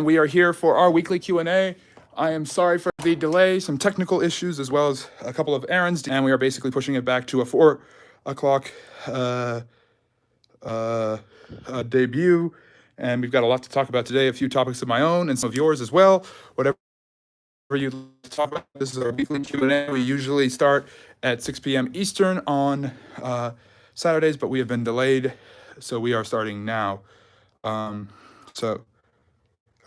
and we are here for our weekly Q&A. I am sorry for the delay, some technical issues, as well as a couple of errands, and we are basically pushing it back to a 4 o'clock debut. And we've got a lot to talk about today, a few topics of my own and some of yours as well. Whatever you'd like to talk about, this is our weekly Q&A. We usually start at 6 p.m. Eastern on Saturdays, but we have been delayed, so we are starting now.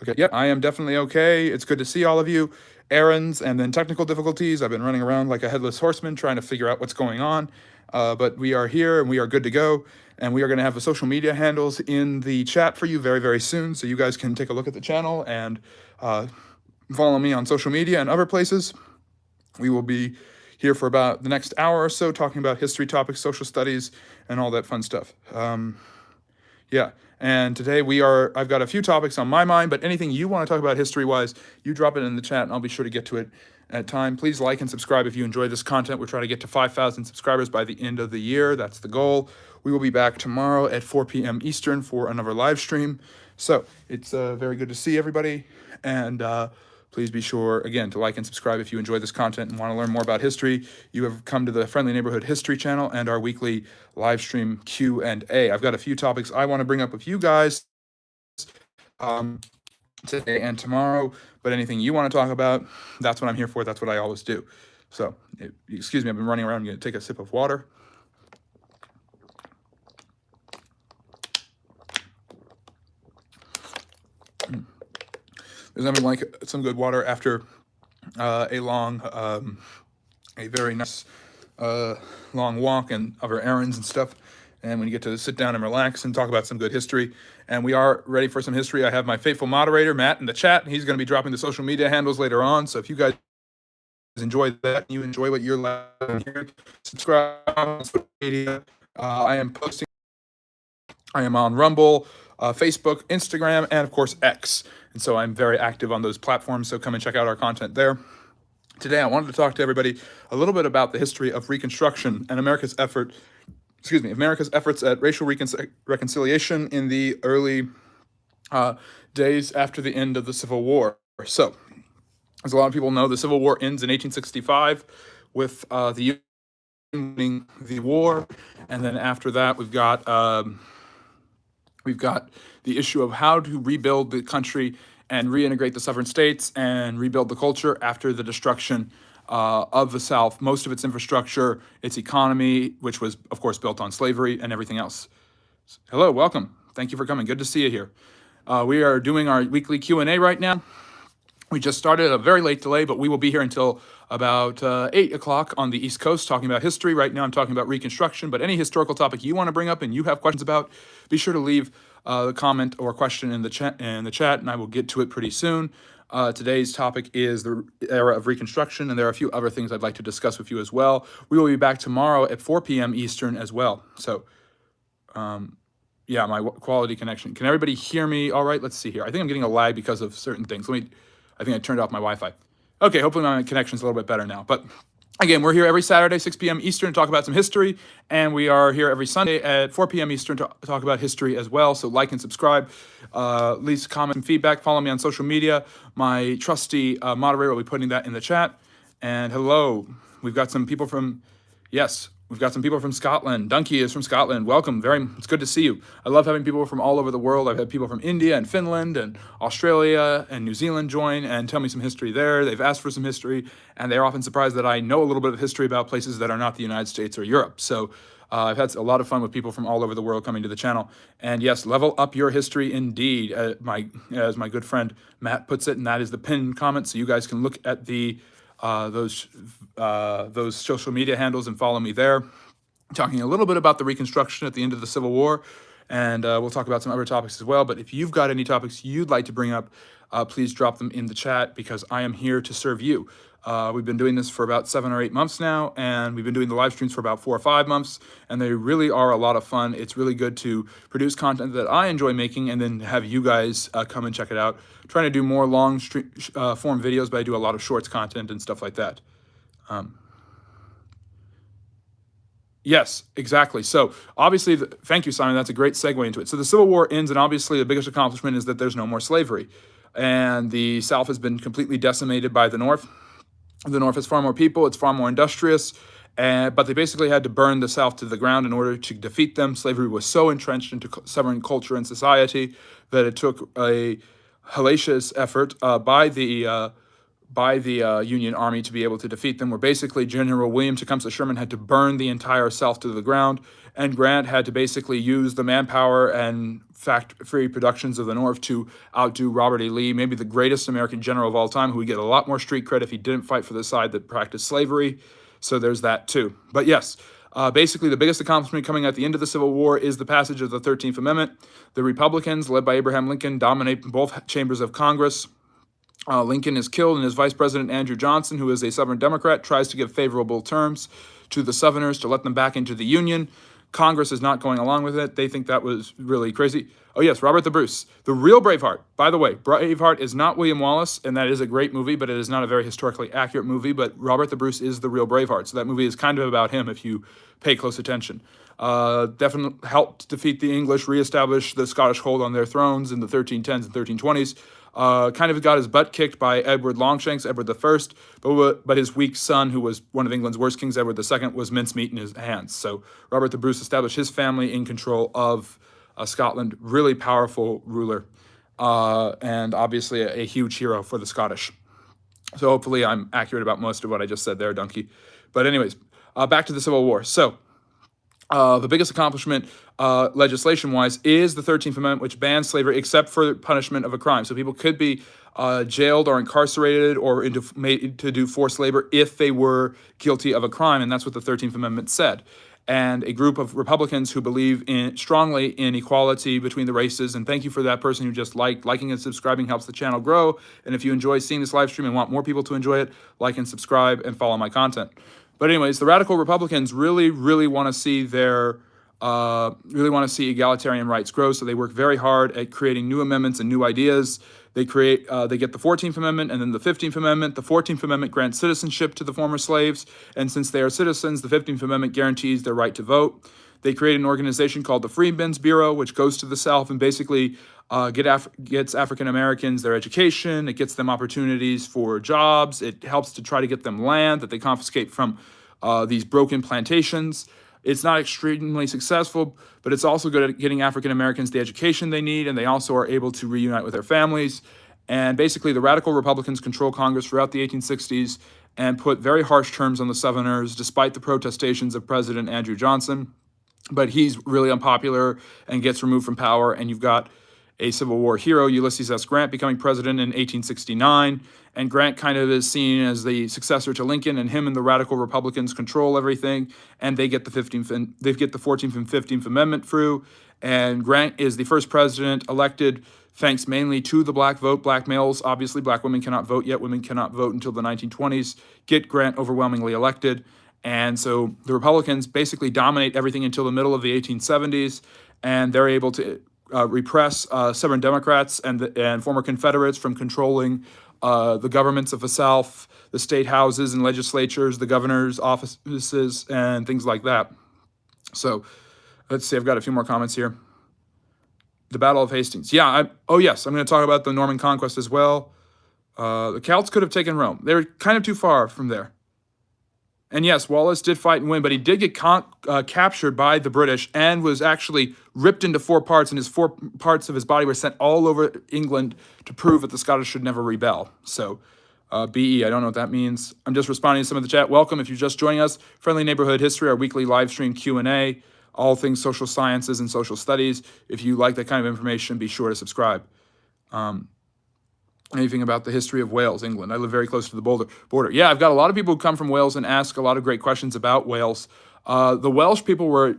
Okay, yeah, I am definitely okay. It's good to see all of you. Errands and then technical difficulties. I've been running around like a headless horseman trying to figure out what's going on. But we are here and we are good to go. And we are going to have the social media handles in the chat for you very, very soon. So you guys can take a look at the channel and follow me on social media and other places. We will be here for about the next hour or so talking about history topics, social studies, and all that fun stuff. Yeah. And today I've got a few topics on my mind, but anything you want to talk about history-wise, you drop it in the chat and I'll be sure to get to it at time. Please like and subscribe if you enjoy this content. We're trying to get to 5,000 subscribers by the end of the year. That's the goal. We will be back tomorrow at 4 p.m. Eastern for another live stream. So it's very good to see everybody. And please be sure, again, to like and subscribe if you enjoy this content and want to learn more about history. You have come to the Friendly Neighborhood History channel and our weekly live stream Q&A. I've got a few topics I want to bring up with you guys today and tomorrow, but anything you want to talk about, that's what I'm here for. That's what I always do. So, excuse me, I've been running around. I'm going to take a sip of water. There's nothing like some good water after a very nice long walk and other errands and stuff. And when you get to sit down and relax and talk about some good history. And we are ready for some history. I have my faithful moderator, Matt, in the chat. And he's going to be dropping the social media handles later on. So if you guys enjoy that, you enjoy what you're learning here, subscribe on social media. I am on Rumble, Facebook, Instagram, and of course X. And so I'm very active on those platforms, so come and check out our content there. Today I wanted to talk to everybody a little bit about the history of Reconstruction and America's efforts at racial reconciliation in the early days after the end of the Civil War. So, as a lot of people know, the Civil War ends in 1865 with the Union winning the war, and then after that we've got the issue of how to rebuild the country and reintegrate the southern states and rebuild the culture after the destruction of the South, most of its infrastructure, its economy, which was, of course, built on slavery and everything else. Hello, welcome. Thank you for coming. Good to see you here. We are doing our weekly Q&A right now. We just started a very late delay, but we will be here until about 8 o'clock on the East Coast talking about history. Right now I'm talking about Reconstruction, but any historical topic you want to bring up and you have questions about, be sure to leave a comment or question in the chat, and I will get to it pretty soon. Today's topic is the era of Reconstruction, and there are a few other things I'd like to discuss with you as well. We will be back tomorrow at 4 p.m. Eastern as well. So, yeah, my quality connection. Can everybody hear me all right? Let's see here. I think I'm getting a lag because of certain things. I think I turned off my Wi-Fi. Okay, hopefully my connection's a little bit better now. But again, we're here every Saturday, 6 p.m. Eastern, to talk about some history, and we are here every Sunday at 4 p.m. Eastern to talk about history as well. So like and subscribe, leave comments and feedback, follow me on social media. My trusty moderator will be putting that in the chat. And hello, we've got some people from Scotland. Dunky is from Scotland. Welcome. It's good to see you. I love having people from all over the world. I've had people from India and Finland and Australia and New Zealand join and tell me some history there. They've asked for some history, and they're often surprised that I know a little bit of history about places that are not the United States or Europe. So I've had a lot of fun with people from all over the world coming to the channel. And yes, level up your history indeed, as my good friend Matt puts it, and that is the pinned comment, so you guys can look at those social media handles and follow me there. Talking a little bit about the Reconstruction at the end of the Civil War, and we'll talk about some other topics as well. But if you've got any topics you'd like to bring up, please drop them in the chat, because I am here to serve you. We've been doing this for about 7 or 8 months now, and we've been doing the live streams for about 4 or 5 months, and they really are a lot of fun. It's really good to produce content that I enjoy making and then have you guys come and check it out. I'm trying to do more long form videos, but I do a lot of shorts content and stuff like that. Yes, exactly. So obviously, thank you, Simon. That's a great segue into it. So the Civil War ends, and obviously the biggest accomplishment is that there's no more slavery. and the South has been completely decimated by the North. The North has far more people, it's far more industrious, but they basically had to burn the South to the ground in order to defeat them. Slavery was so entrenched into Southern culture and society that it took a hellacious effort by the Union Army to be able to defeat them, where basically General William Tecumseh Sherman had to burn the entire South to the ground, and Grant had to basically use the manpower and factory productions of the North to outdo Robert E. Lee, maybe the greatest American general of all time, who would get a lot more street cred if he didn't fight for the side that practiced slavery. So there's that too. But yes, basically the biggest accomplishment coming at the end of the Civil War is the passage of the 13th Amendment. The Republicans, led by Abraham Lincoln, dominate both chambers of Congress. Lincoln is killed, and his vice president, Andrew Johnson, who is a Southern Democrat, tries to give favorable terms to the Southerners to let them back into the Union. Congress is not going along with it. They think that was really crazy. Oh, yes, Robert the Bruce, the real Braveheart. By the way, Braveheart is not William Wallace, and that is a great movie, but it is not a very historically accurate movie. But Robert the Bruce is the real Braveheart. So that movie is kind of about him if you pay close attention. Definitely helped defeat the English, reestablish the Scottish hold on their thrones in the 1310s and 1320s. Kind of got his butt kicked by Edward Longshanks, Edward I, but his weak son, who was one of England's worst kings, Edward II, was mincemeat in his hands. So Robert the Bruce established his family in control of Scotland, really powerful ruler, and obviously a huge hero for the Scottish. So hopefully I'm accurate about most of what I just said there, Donkey. But anyways, back to the Civil War. So the biggest accomplishment legislation-wise is the 13th Amendment, which bans slavery except for punishment of a crime. So people could be jailed or incarcerated or made to do forced labor if they were guilty of a crime, and that's what the 13th Amendment said. And a group of Republicans who believe strongly in equality between the races, and thank you for that person who just liking and subscribing helps the channel grow. And if you enjoy seeing this live stream and want more people to enjoy it, like and subscribe and follow my content. But anyways, the radical Republicans really want to see egalitarian rights grow. So they work very hard at creating new amendments and new ideas. They get the 14th Amendment and then the 15th Amendment. The 14th Amendment grants citizenship to the former slaves, and since they are citizens, the 15th Amendment guarantees their right to vote. They create an organization called the Freedmen's Bureau, which goes to the South and basically gets African Americans their education. It gets them opportunities for jobs. It helps to try to get them land that they confiscate from these broken plantations. It's not extremely successful, but it's also good at getting African Americans the education they need, and they also are able to reunite with their families. And basically, the radical Republicans control Congress throughout the 1860s and put very harsh terms on the Southerners, despite the protestations of President Andrew Johnson. But he's really unpopular and gets removed from power, and you've got a Civil War hero, Ulysses S. Grant, becoming president in 1869. And Grant kind of is seen as the successor to Lincoln, and him and the radical Republicans control everything, and they get the 14th and 15th Amendment through. And Grant is the first president elected thanks mainly to the black vote. Black males, obviously, black women cannot vote yet. Women cannot vote until the 1920s. Get Grant overwhelmingly elected. And so the Republicans basically dominate everything until the middle of the 1870s, and they're able to repress Southern Democrats and former Confederates from controlling the governments of the South, the state houses and legislatures, the governor's offices, and things like that. So let's see, I've got a few more comments here. The Battle of Hastings. Yeah, I'm going to talk about the Norman Conquest as well. The Celts could have taken Rome. They were kind of too far from there. And yes, Wallace did fight and win, but he did get captured by the British and was actually ripped into 4 parts, and his 4 parts of his body were sent all over England to prove that the Scottish should never rebel. So, BE, I don't know what that means. I'm just responding to some of the chat. Welcome if you're just joining us. Friendly Neighborhood History, our weekly live stream Q&A, all things social sciences and social studies. If you like that kind of information, be sure to subscribe. Anything about the history of Wales, England. I live very close to the border. Yeah, I've got a lot of people who come from Wales and ask a lot of great questions about Wales. The Welsh people were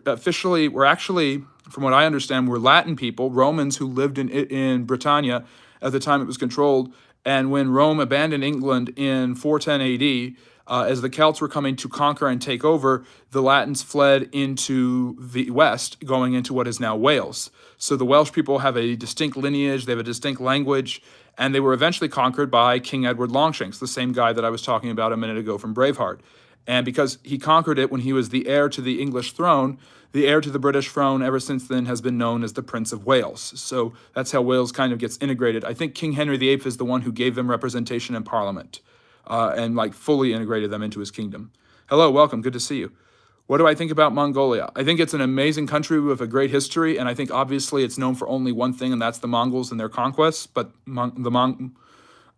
actually, from what I understand, were Latin people, Romans who lived in Britannia at the time it was controlled. And when Rome abandoned England in 410 AD, as the Celts were coming to conquer and take over, the Latins fled into the west, going into what is now Wales. So the Welsh people have a distinct lineage, they have a distinct language, and they were eventually conquered by King Edward Longshanks, the same guy that I was talking about a minute ago from Braveheart. And because he conquered it when he was the heir to the English throne, the heir to the British throne ever since then has been known as the Prince of Wales. So that's how Wales kind of gets integrated. I think King Henry VIII is the one who gave them representation in Parliament and like fully integrated them into his kingdom. Hello, welcome, good to see you. What do I think about Mongolia? I think it's an amazing country with a great history, and I think obviously it's known for only one thing, and that's the Mongols and their conquests. But the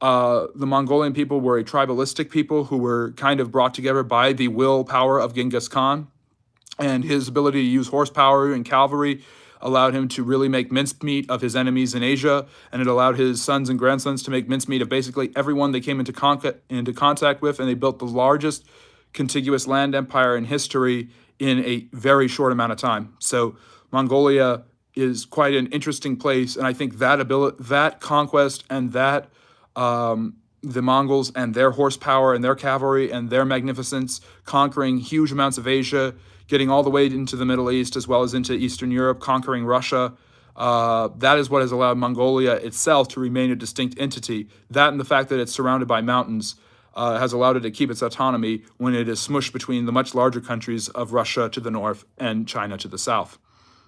Mongolian people were a tribalistic people who were kind of brought together by the willpower of Genghis Khan, and his ability to use horsepower and cavalry allowed him to really make mincemeat of his enemies in Asia, and it allowed his sons and grandsons to make mincemeat of basically everyone they came into contact with, and they built the largest contiguous land empire in history in a very short amount of time. So Mongolia is quite an interesting place, and I think that conquest and that the Mongols and their horsepower and their cavalry and their magnificence, conquering huge amounts of Asia, getting all the way into the Middle East as well as into Eastern Europe, conquering Russia. That is what has allowed Mongolia itself to remain a distinct entity. That and the fact that it's surrounded by mountains has allowed it to keep its autonomy when it is smushed between the much larger countries of Russia to the north and China to the south.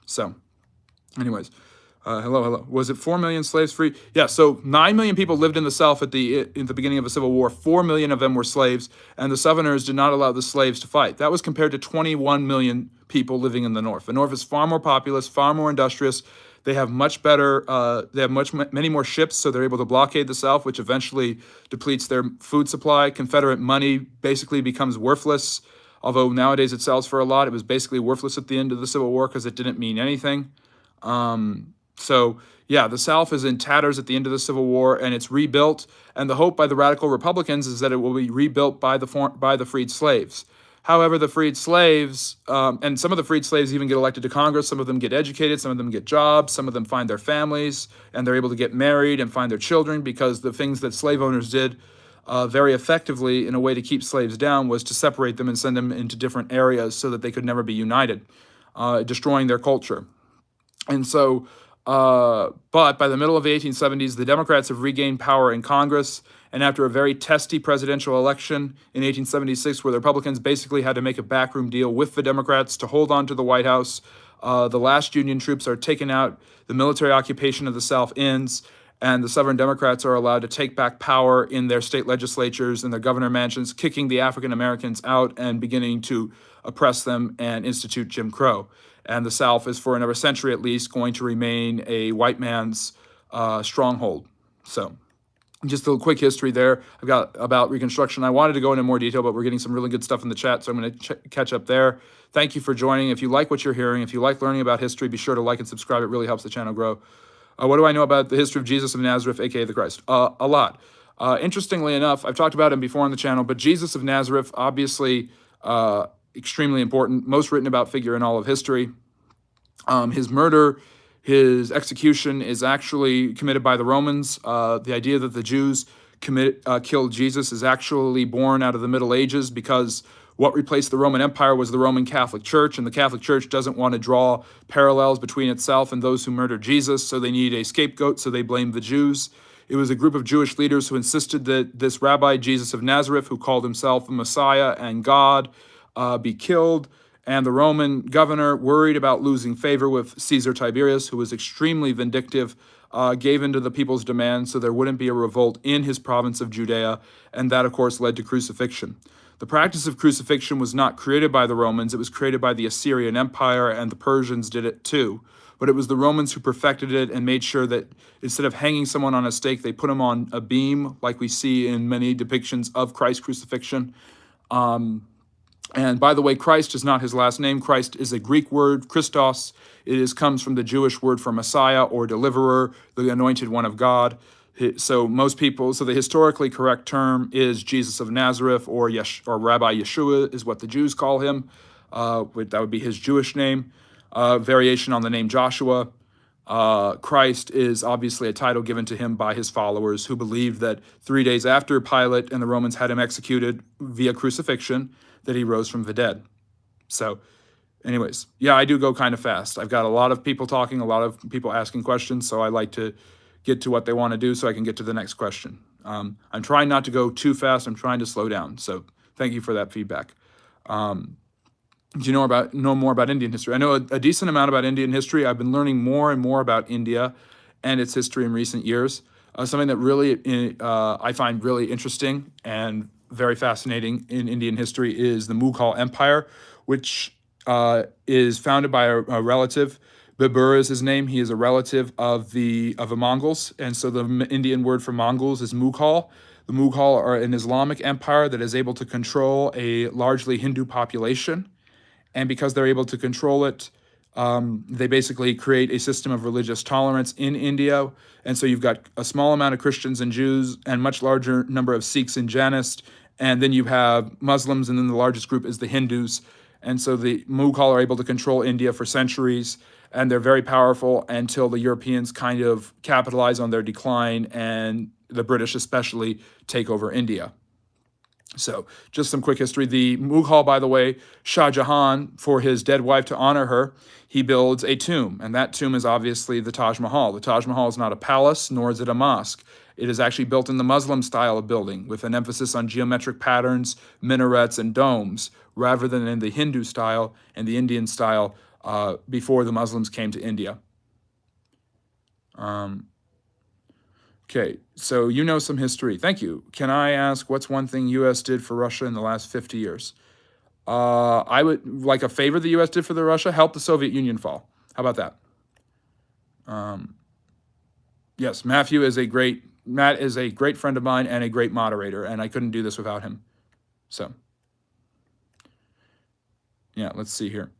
So, anyways, hello. Was it 4 million slaves free? Yeah, so 9 million people lived in the South in the beginning of the Civil War. 4 million of them were slaves, and the Southerners did not allow the slaves to fight. That was compared to 21 million people living in the North. The North is far more populous, far more industrious. They have much better, many more ships, so they're able to blockade the South, which eventually depletes their food supply. Confederate money basically becomes worthless. Although nowadays it sells for a lot, it was basically worthless at the end of the Civil War because it didn't mean anything. So yeah, the South is in tatters at the end of the Civil War, and it's rebuilt. And the hope by the radical Republicans is that it will be rebuilt by the freed slaves. However, the freed slaves, and some of the freed slaves even get elected to Congress. Some of them get educated. Some of them get jobs. Some of them find their families, and they're able to get married and find their children, because the things that slave owners did very effectively in a way to keep slaves down was to separate them and send them into different areas so that they could never be united, destroying their culture. And so, but by the middle of the 1870s, the Democrats have regained power in Congress. And after a very testy presidential election in 1876, where the Republicans basically had to make a backroom deal with the Democrats to hold on to the White House, the last Union troops are taken out, the military occupation of the South ends, and the Southern Democrats are allowed to take back power in their state legislatures and their governor mansions, kicking the African Americans out and beginning to oppress them and institute Jim Crow. And the South is, for another century at least, going to remain a white man's stronghold. So just a quick history there. I've got about Reconstruction. I wanted to go into more detail, but we're getting some really good stuff in the chat, so I'm going to catch up there. Thank you for joining. If you like what you're hearing, if you like learning about history, be sure to like and subscribe. It really helps the channel grow. What do I know about the history of Jesus of Nazareth, aka the Christ? A lot. Interestingly enough, I've talked about him before on the channel, but Jesus of Nazareth, obviously extremely important, most written about figure in all of history. His murder, his execution is actually committed by the Romans. The idea that the Jews killed Jesus is actually born out of the Middle Ages, because what replaced the Roman Empire was the Roman Catholic Church, and the Catholic Church doesn't want to draw parallels between itself and those who murdered Jesus, so they need a scapegoat, so they blame the Jews. It was a group of Jewish leaders who insisted that this rabbi, Jesus of Nazareth, who called himself the Messiah and God, be killed. And the Roman governor, worried about losing favor with Caesar Tiberius, who was extremely vindictive, gave in to the people's demands so there wouldn't be a revolt in his province of Judea, and that, of course, led to crucifixion. The practice of crucifixion was not created by the Romans. It was created by the Assyrian Empire, and the Persians did it too. But it was the Romans who perfected it and made sure that instead of hanging someone on a stake, they put him on a beam, like we see in many depictions of Christ's crucifixion. And by the way, Christ is not his last name. Christ is a Greek word, Christos. It comes from the Jewish word for Messiah or deliverer, the anointed one of God. So the historically correct term is Jesus of Nazareth, or Rabbi Yeshua is what the Jews call him. That would be his Jewish name. Variation on the name Joshua. Christ is obviously a title given to him by his followers, who believed that 3 days after Pilate and the Romans had him executed via crucifixion, that he rose from the dead. So anyways, yeah, I do go kind of fast. I've got a lot of people talking, a lot of people asking questions, so I like to get to what they want to do so I can get to the next question. I'm trying not to go too fast. I'm trying to slow down. So thank you for that feedback. Do you know more about Indian history? I know a decent amount about Indian history. I've been learning more and more about India and its history in recent years. Something that really I find really interesting and very fascinating in Indian history is the Mughal Empire, which is founded by a relative. Babur is his name. He is a relative of the Mongols, and so the Indian word for Mongols is Mughal. The Mughal are an Islamic empire that is able to control a largely Hindu population, and because they're able to control it, they basically create a system of religious tolerance in India. And so you've got a small amount of Christians and Jews, and much larger number of Sikhs and Jainists, and then you have Muslims, and then the largest group is the Hindus. And so the Mughal are able to control India for centuries, and they're very powerful until the Europeans kind of capitalize on their decline, and the British especially take over India. So, just some quick history. The Mughal, by the way, Shah Jahan, for his dead wife to honor her, he builds a tomb, and that tomb is obviously the Taj Mahal. The Taj Mahal is not a palace, nor is it a mosque. It is actually built in the Muslim style of building, with an emphasis on geometric patterns, minarets, and domes, rather than in the Hindu style and the Indian style before the Muslims came to India. Okay, so you know some history. Thank you. Can I ask what's one thing U.S. did for Russia in the last 50 years? I would like a favor the U.S. did for the Russia, help the Soviet Union fall. How about that? Yes, Matt is a great friend of mine and a great moderator, and I couldn't do this without him. So, yeah, let's see here.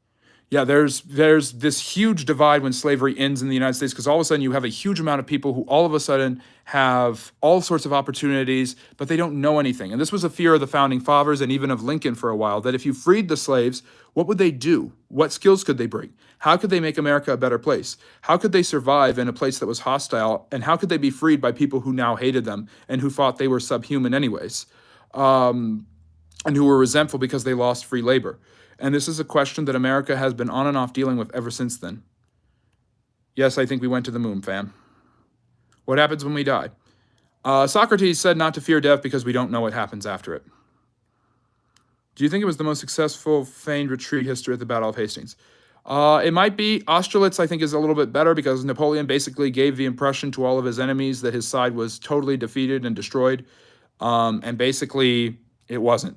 Yeah, there's this huge divide when slavery ends in the United States, because all of a sudden you have a huge amount of people who all of a sudden have all sorts of opportunities, but they don't know anything. And this was a fear of the founding fathers and even of Lincoln for a while, that if you freed the slaves, what would they do? What skills could they bring? How could they make America a better place? How could they survive in a place that was hostile? And how could they be freed by people who now hated them and who thought they were subhuman anyways? And who were resentful because they lost free labor. And this is a question that America has been on and off dealing with ever since then. Yes, I think we went to the moon, fam. What happens when we die? Socrates said not to fear death because we don't know what happens after it. Do you think it was the most successful feigned retreat history at the Battle of Hastings? It might be. Austerlitz, I think, is a little bit better because Napoleon basically gave the impression to all of his enemies that his side was totally defeated and destroyed. And basically, it wasn't.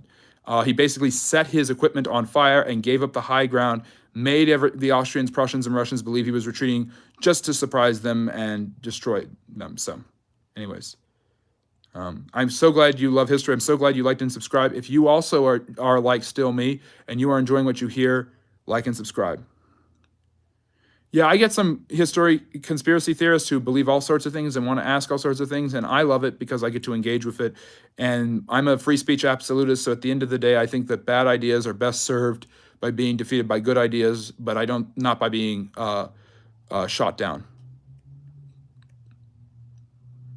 He basically set his equipment on fire and gave up the high ground, made the Austrians, Prussians, and Russians believe he was retreating just to surprise them and destroy them. So, anyways, I'm so glad you love history. I'm so glad you liked and subscribe. If you also are like still me and you are enjoying what you hear, like and subscribe. Yeah, I get some conspiracy theorists who believe all sorts of things and want to ask all sorts of things, and I love it because I get to engage with it. And I'm a free speech absolutist, so at the end of the day, I think that bad ideas are best served by being defeated by good ideas, but not by being shot down.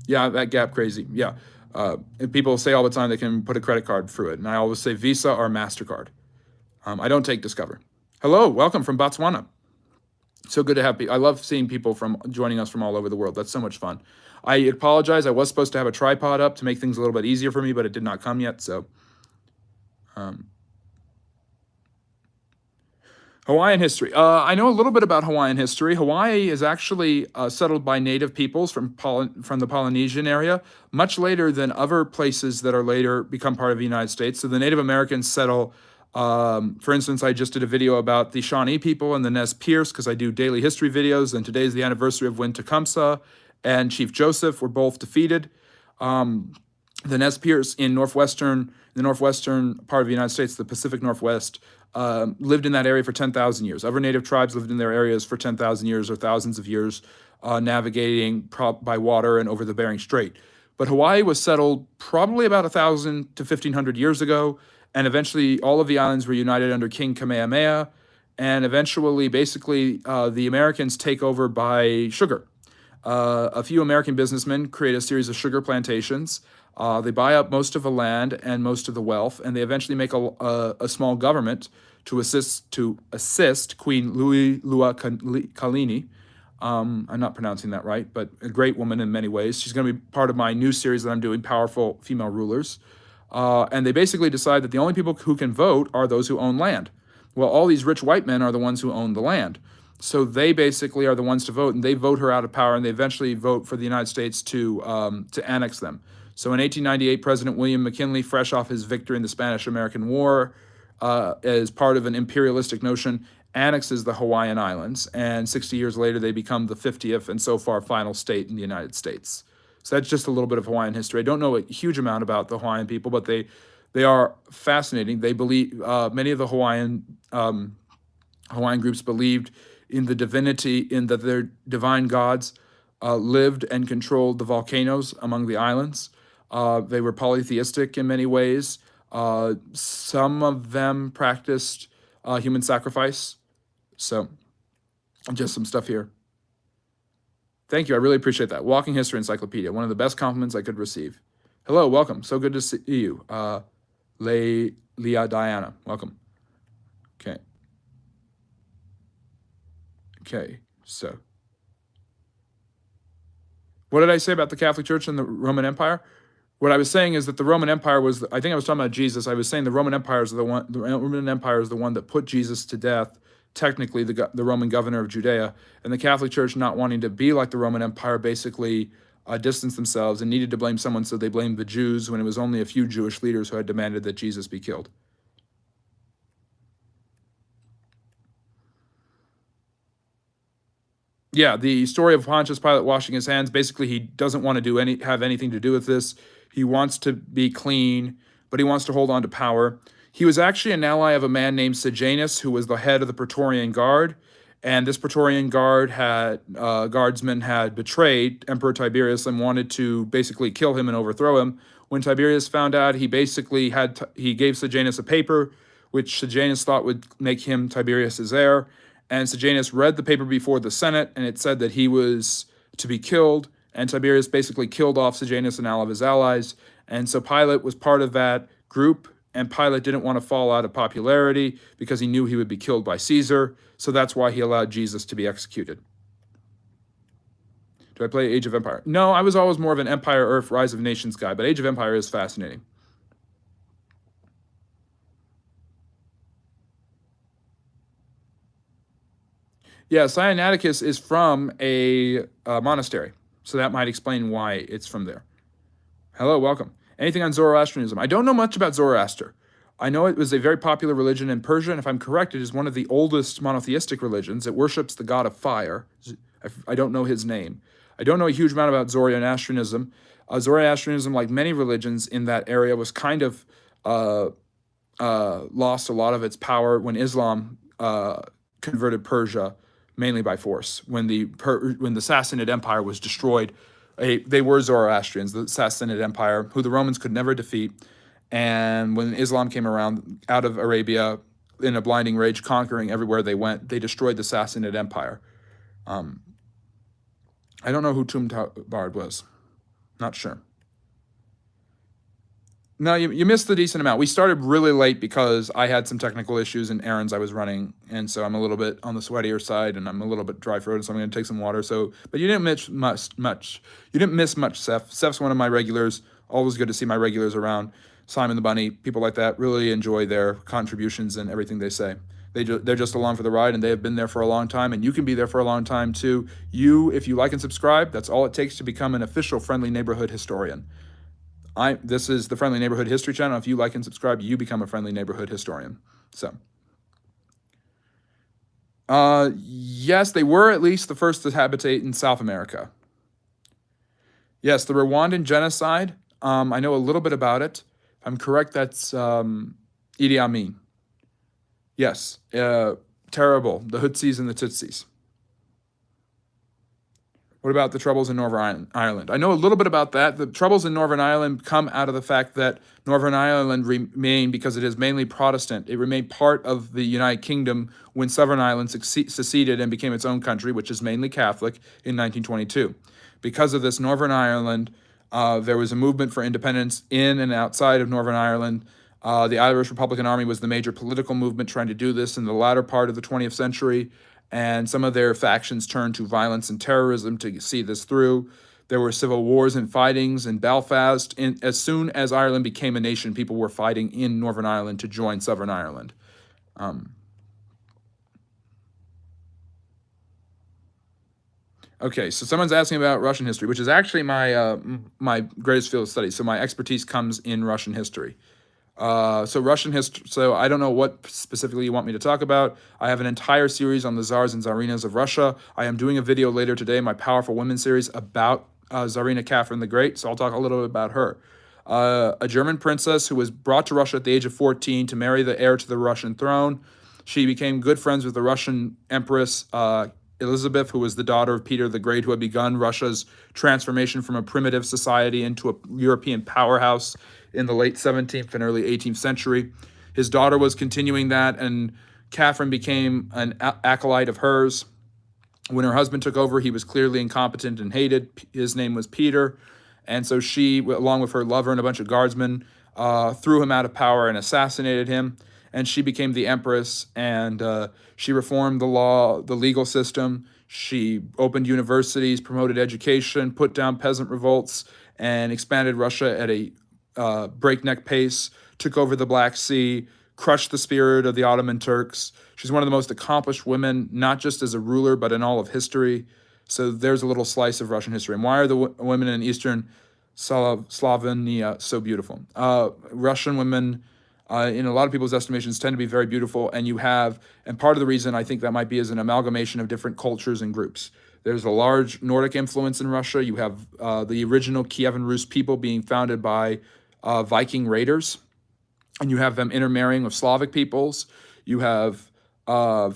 Yeah, that gap crazy. Yeah, people say all the time they can put a credit card through it, and I always say Visa or MasterCard. I don't take Discover. Hello, welcome from Botswana. So good to have people. I love seeing people joining us from all over the world. That's so much fun. I apologize. I was supposed to have a tripod up to make things a little bit easier for me, but it did not come yet. So, Hawaiian history. I know a little bit about Hawaiian history. Hawaii is actually settled by native peoples from the Polynesian area, much later than other places that are later become part of the United States. So the Native Americans settle. For instance, I just did a video about the Shawnee people and the Nez Perce because I do daily history videos, and today's the anniversary of when Tecumseh and Chief Joseph were both defeated. The Nez Perce in the northwestern part of the United States, the Pacific Northwest, lived in that area for 10,000 years. Other native tribes lived in their areas for 10,000 years or thousands of years, navigating by water and over the Bering Strait. But Hawaii was settled probably about 1,000 to 1,500 years ago. And eventually, all of the islands were united under King Kamehameha. And eventually, basically, the Americans take over by sugar. A few American businessmen create a series of sugar plantations. They buy up most of the land and most of the wealth, and they eventually make a small government to assist Queen Luiluakalini. I'm not pronouncing that right, but a great woman in many ways. She's going to be part of my new series that I'm doing, Powerful Female Rulers. And they basically decide that the only people who can vote are those who own land. Well, all these rich white men are the ones who own the land. So they basically are the ones to vote, and they vote her out of power, and they eventually vote for the United States to annex them. So in 1898, President William McKinley, fresh off his victory in the Spanish-American War, as part of an imperialistic notion, annexes the Hawaiian Islands, and 60 years later, they become the 50th and so far final state in the United States. So that's just a little bit of Hawaiian history. I don't know a huge amount about the Hawaiian people, but they are fascinating. They believe many of the Hawaiian groups believed in the divinity, in that their divine gods lived and controlled the volcanoes among the islands. They were polytheistic in many ways. Some of them practiced human sacrifice. So, just some stuff here. Thank you. I really appreciate that. Walking History Encyclopedia, one of the best compliments I could receive. Hello, welcome. So good to see you. Leah Diana, welcome. Okay. Okay, so what did I say about the Catholic Church and the Roman Empire? What I was saying is that the Roman Empire was, I think I was talking about Jesus. I was saying the Roman Empire is the one that put Jesus to death, technically the Roman governor of Judea, and the Catholic Church, not wanting to be like the Roman Empire, basically distanced themselves and needed to blame someone, so they blamed the Jews when it was only a few Jewish leaders who had demanded that Jesus be killed. Yeah, the story of Pontius Pilate washing his hands, basically he doesn't want to have anything to do with this. He wants to be clean, but he wants to hold on to power. He was actually an ally of a man named Sejanus, who was the head of the Praetorian Guard. And this Praetorian guardsman had betrayed Emperor Tiberius and wanted to basically kill him and overthrow him. When Tiberius found out, he basically he gave Sejanus a paper, which Sejanus thought would make him Tiberius's heir. And Sejanus read the paper before the Senate, and it said that he was to be killed. And Tiberius basically killed off Sejanus and all of his allies. And so Pilate was part of that group, and Pilate didn't want to fall out of popularity because he knew he would be killed by Caesar. So that's why he allowed Jesus to be executed. Do I play Age of Empire? No, I was always more of an Empire Earth Rise of Nations guy, but Age of Empire is fascinating. Yeah, Sinaiticus is from a monastery, so that might explain why it's from there. Hello, welcome. Anything on Zoroastrianism? I don't know much about Zoroaster. I know it was a very popular religion in Persia, and if I'm correct, it is one of the oldest monotheistic religions. It worships the god of fire. I don't know his name. I don't know a huge amount about Zoroastrianism. Zoroastrianism, like many religions in that area, was kind of lost a lot of its power when Islam converted Persia, mainly by force. When the Sassanid Empire was destroyed, they were Zoroastrians, the Sassanid Empire, who the Romans could never defeat. And when Islam came around out of Arabia in a blinding rage, conquering everywhere they went, they destroyed the Sassanid Empire. I don't know who Tumtarbard was. Not sure. No, you missed the decent amount. We started really late because I had some technical issues and errands I was running, and so I'm a little bit on the sweatier side, and I'm a little bit dry-throated, so I'm going to take some water. But you didn't miss much. You didn't miss much, Seth. Seth's one of my regulars. Always good to see my regulars around. Simon the Bunny, people like that, really enjoy their contributions and everything they say. They're just along for the ride, and they have been there for a long time, and you can be there for a long time too. If you like and subscribe, that's all it takes to become an official Friendly Neighborhood historian. This is the Friendly Neighborhood History channel. If you like and subscribe, you become a Friendly Neighborhood historian. So, yes, they were at least the first to habitate in South America. Yes, the Rwandan genocide. I know a little bit about it. If I'm correct, that's Idi Amin. Yes, terrible. The Hutsis and the Tutsis. What about the troubles in Northern Ireland? I know a little bit about that. The troubles in Northern Ireland come out of the fact that Northern Ireland remained, because it is mainly Protestant, it remained part of the United Kingdom when Southern Ireland seceded and became its own country, which is mainly Catholic, in 1922. Because of this, Northern Ireland, there was a movement for independence in and outside of Northern Ireland. The Irish Republican Army was the major political movement trying to do this in the latter part of the 20th century. And some of their factions turned to violence and terrorism to see this through. There were civil wars and fightings in Belfast. As soon as Ireland became a nation, people were fighting in Northern Ireland to join Southern Ireland. Okay, so someone's asking about Russian history, which is actually my greatest field of study. So my expertise comes in Russian history. So Russian history. So I don't know what specifically you want me to talk about. I have an entire series on the czars and czarinas of Russia. I am doing a video later today, my Powerful Women series, about Tsarina Catherine the Great. So I'll talk a little bit about her. A German princess who was brought to Russia at the age of 14 to marry the heir to the Russian throne. She became good friends with the Russian Empress Elizabeth, who was the daughter of Peter the Great, who had begun Russia's transformation from a primitive society into a European powerhouse in the late 17th and early 18th century. His daughter was continuing that, and Catherine became an acolyte of hers. When her husband took over, he was clearly incompetent and hated. His name was Peter. And so she, along with her lover and a bunch of guardsmen, threw him out of power and assassinated him. And she became the empress, and she reformed the law, the legal system. She opened universities, promoted education, put down peasant revolts, and expanded Russia at a breakneck pace, took over the Black Sea, crushed the spirit of the Ottoman Turks. She's one of the most accomplished women, not just as a ruler, but in all of history. So there's a little slice of Russian history. And why are the women in Eastern Slovenia so beautiful? Russian women, in a lot of people's estimations, tend to be very beautiful. And part of the reason I think that might be is an amalgamation of different cultures and groups. There's a large Nordic influence in Russia. You have the original Kievan Rus people being founded by Viking raiders, and you have them intermarrying with Slavic peoples. You have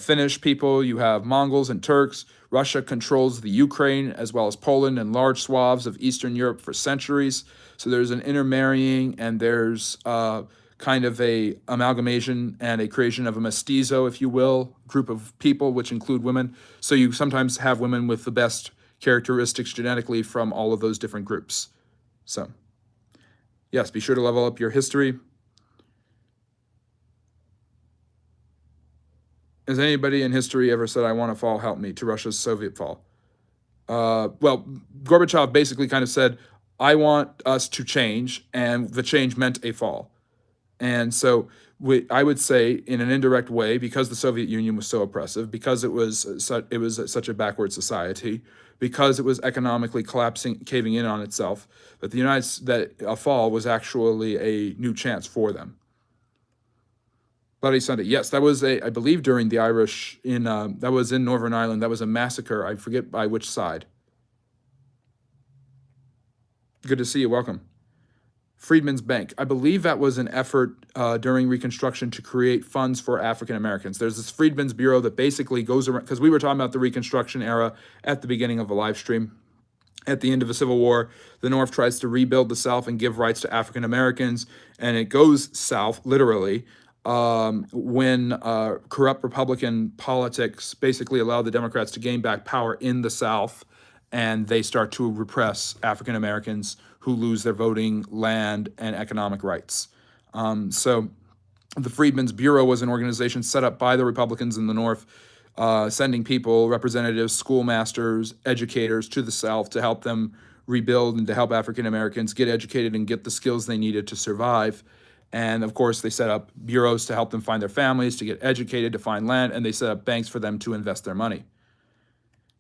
Finnish people, you have Mongols and Turks. Russia controls the Ukraine as well as Poland and large swaths of Eastern Europe for centuries. So there's an intermarrying, and there's kind of a amalgamation and a creation of a mestizo, if you will, group of people, which include women. So you sometimes have women with the best characteristics genetically from all of those different groups. So yes, be sure to level up your history. Has anybody in history ever said, "I want to fall, help me," to Russia's Soviet fall? Well, Gorbachev basically kind of said, "I want us to change," and the change meant a fall. And so I would say, in an indirect way, because the Soviet Union was so oppressive, because it was such a backward society, because it was economically collapsing, caving in on itself, that a fall was actually a new chance for them. Bloody Sunday. Yes, that was I believe during the Irish that was in Northern Ireland. That was a massacre. I forget by which side. Good to see you. Welcome. Freedmen's Bank. I believe that was an effort during Reconstruction to create funds for African Americans. There's this Freedmen's Bureau that basically goes around, because we were talking about the Reconstruction era at the beginning of the live stream. At the end of the Civil War, the North tries to rebuild the South and give rights to African Americans, and it goes south, literally, when corrupt Republican politics basically allow the Democrats to gain back power in the South, and they start to repress African Americans who lose their voting, land, and economic rights. So the Freedmen's Bureau was an organization set up by the Republicans in the North, sending people, representatives, schoolmasters, educators to the South to help them rebuild and to help African Americans get educated and get the skills they needed to survive. And of course, they set up bureaus to help them find their families, to get educated, to find land, and they set up banks for them to invest their money.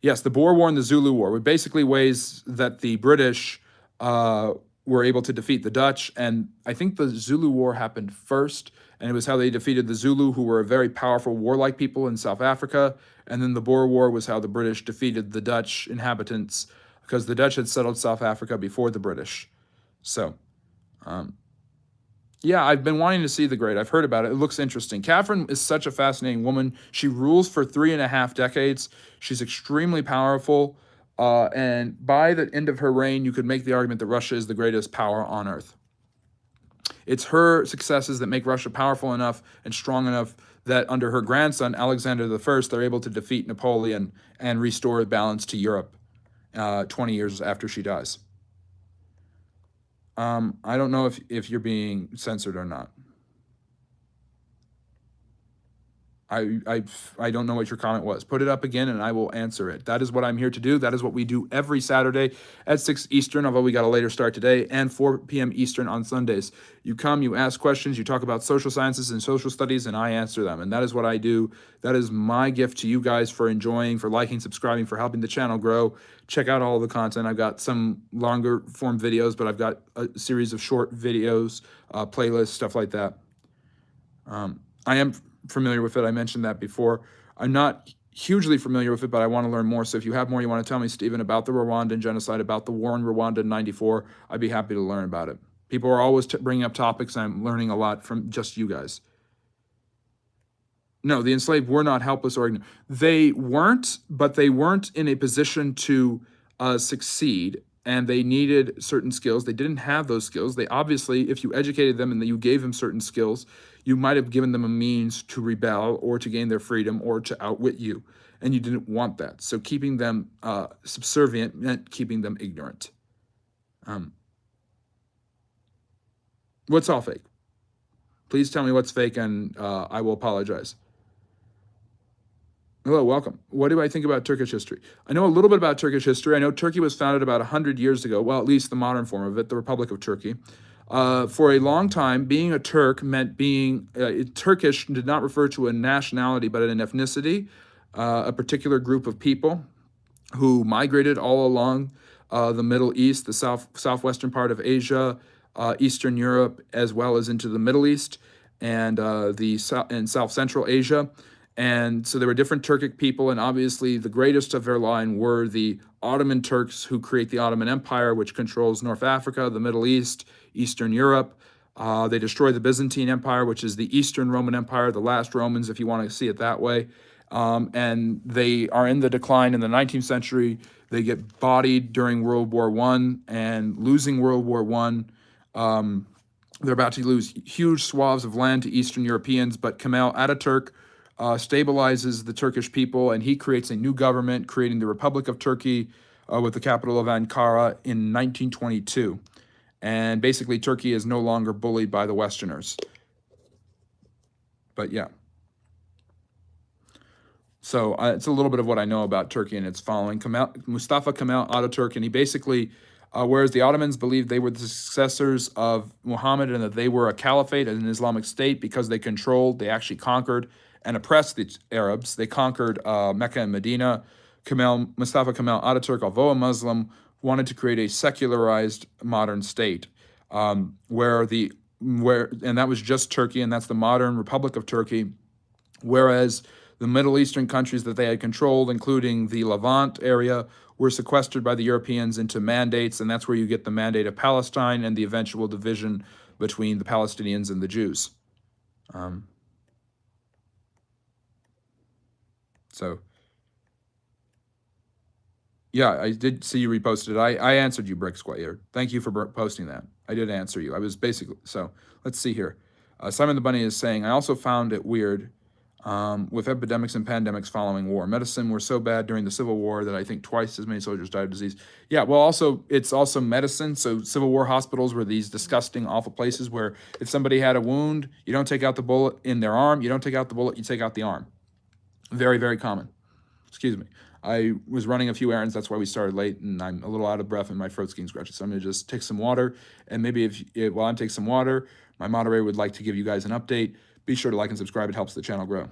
Yes, the Boer War and the Zulu War were basically ways that the British were able to defeat the Dutch. And I think the Zulu War happened first, and it was how they defeated the Zulu, who were a very powerful warlike people in South Africa. And then the Boer War was how the British defeated the Dutch inhabitants, because the Dutch had settled South Africa before the British. So, yeah, I've been wanting to see The Great. I've heard about it. It looks interesting. Catherine is such a fascinating woman. She rules for 3.5 decades. She's extremely powerful. And by the end of her reign, you could make the argument that Russia is the greatest power on earth. It's her successes that make Russia powerful enough and strong enough that under her grandson, Alexander I, they're able to defeat Napoleon and restore balance to Europe 20 years after she dies. I don't know if you're being censored or not. I don't know what your comment was. Put it up again and I will answer it. That is what I'm here to do. That is what we do every Saturday at 6 Eastern, although we got a later start today, and 4 p.m. Eastern on Sundays. You come, you ask questions, you talk about social sciences and social studies, and I answer them. And that is what I do. That is my gift to you guys for enjoying, for liking, subscribing, for helping the channel grow. Check out all the content. I've got some longer form videos, but I've got a series of short videos, playlists, stuff like that. I am familiar with it. I mentioned that before. I'm not hugely familiar with it, but I want to learn more. So if you have more you want to tell me, Stephen, about the Rwandan genocide, about the war in Rwanda in '94, I'd be happy to learn about it. People are always bringing up topics. I'm learning a lot from just you guys. No, the enslaved were not helpless or ignorant. They weren't, but they weren't in a position to succeed, and they needed certain skills. They didn't have those skills. They obviously, if you educated them and you gave them certain skills, you might have given them a means to rebel or to gain their freedom or to outwit you, and you didn't want that. So keeping them subservient meant keeping them ignorant. What's all fake? Please tell me what's fake, and I will apologize. Hello, welcome. What do I think about Turkish history? I know a little bit about Turkish history. I know Turkey was founded about 100 years ago, well, at least the modern form of it, the Republic of Turkey. For a long time, being a Turk meant being Turkish did not refer to a nationality, but an ethnicity, a particular group of people who migrated all along the Middle East, the southwestern part of Asia, Eastern Europe, as well as into the Middle East and South Central Asia. And so there were different Turkic people, and obviously the greatest of their line were the Ottoman Turks, who create the Ottoman Empire, which controls North Africa, the Middle East, Eastern Europe. They destroy the Byzantine Empire, which is the Eastern Roman Empire, the last Romans, if you want to see it that way. And they are in the decline in the 19th century. They get bodied during World War I, and losing World War I, they're about to lose huge swaths of land to Eastern Europeans, but Kemal Ataturk stabilizes the Turkish people, and he creates a new government, creating the Republic of Turkey with the capital of Ankara in 1922. And basically, Turkey is no longer bullied by the Westerners. But yeah. So it's a little bit of what I know about Turkey and its following. Mustafa Kemal Ataturk, and he basically, whereas the Ottomans believed they were the successors of Muhammad and that they were a caliphate and an Islamic state because they actually conquered and oppressed the Arabs. They conquered Mecca and Medina. Mustafa Kemal Ataturk, although a Muslim, wanted to create a secularized modern state and that was just Turkey, and that's the modern Republic of Turkey. Whereas the Middle Eastern countries that they had controlled, including the Levant area, were sequestered by the Europeans into mandates, and that's where you get the Mandate of Palestine and the eventual division between the Palestinians and the Jews. So, yeah, I did see you reposted it. I answered you, Brick Squire. Thank you for posting that. I did answer you. I was basically, so let's see here. Simon the Bunny is saying, I also found it weird with epidemics and pandemics following war. Medicine were so bad during the Civil War that I think twice as many soldiers died of disease. Yeah, well, also, it's also medicine. So Civil War hospitals were these disgusting, awful places where if somebody had a wound, you don't take out the bullet in their arm. You don't take out the bullet, you take out the arm. Very, very common. Excuse me. I was running a few errands. That's why we started late, and I'm a little out of breath and my throat's getting scratchy. So I'm going to just take some water, and maybe while I'm taking some water, my moderator would like to give you guys an update. Be sure to like and subscribe. It helps the channel grow.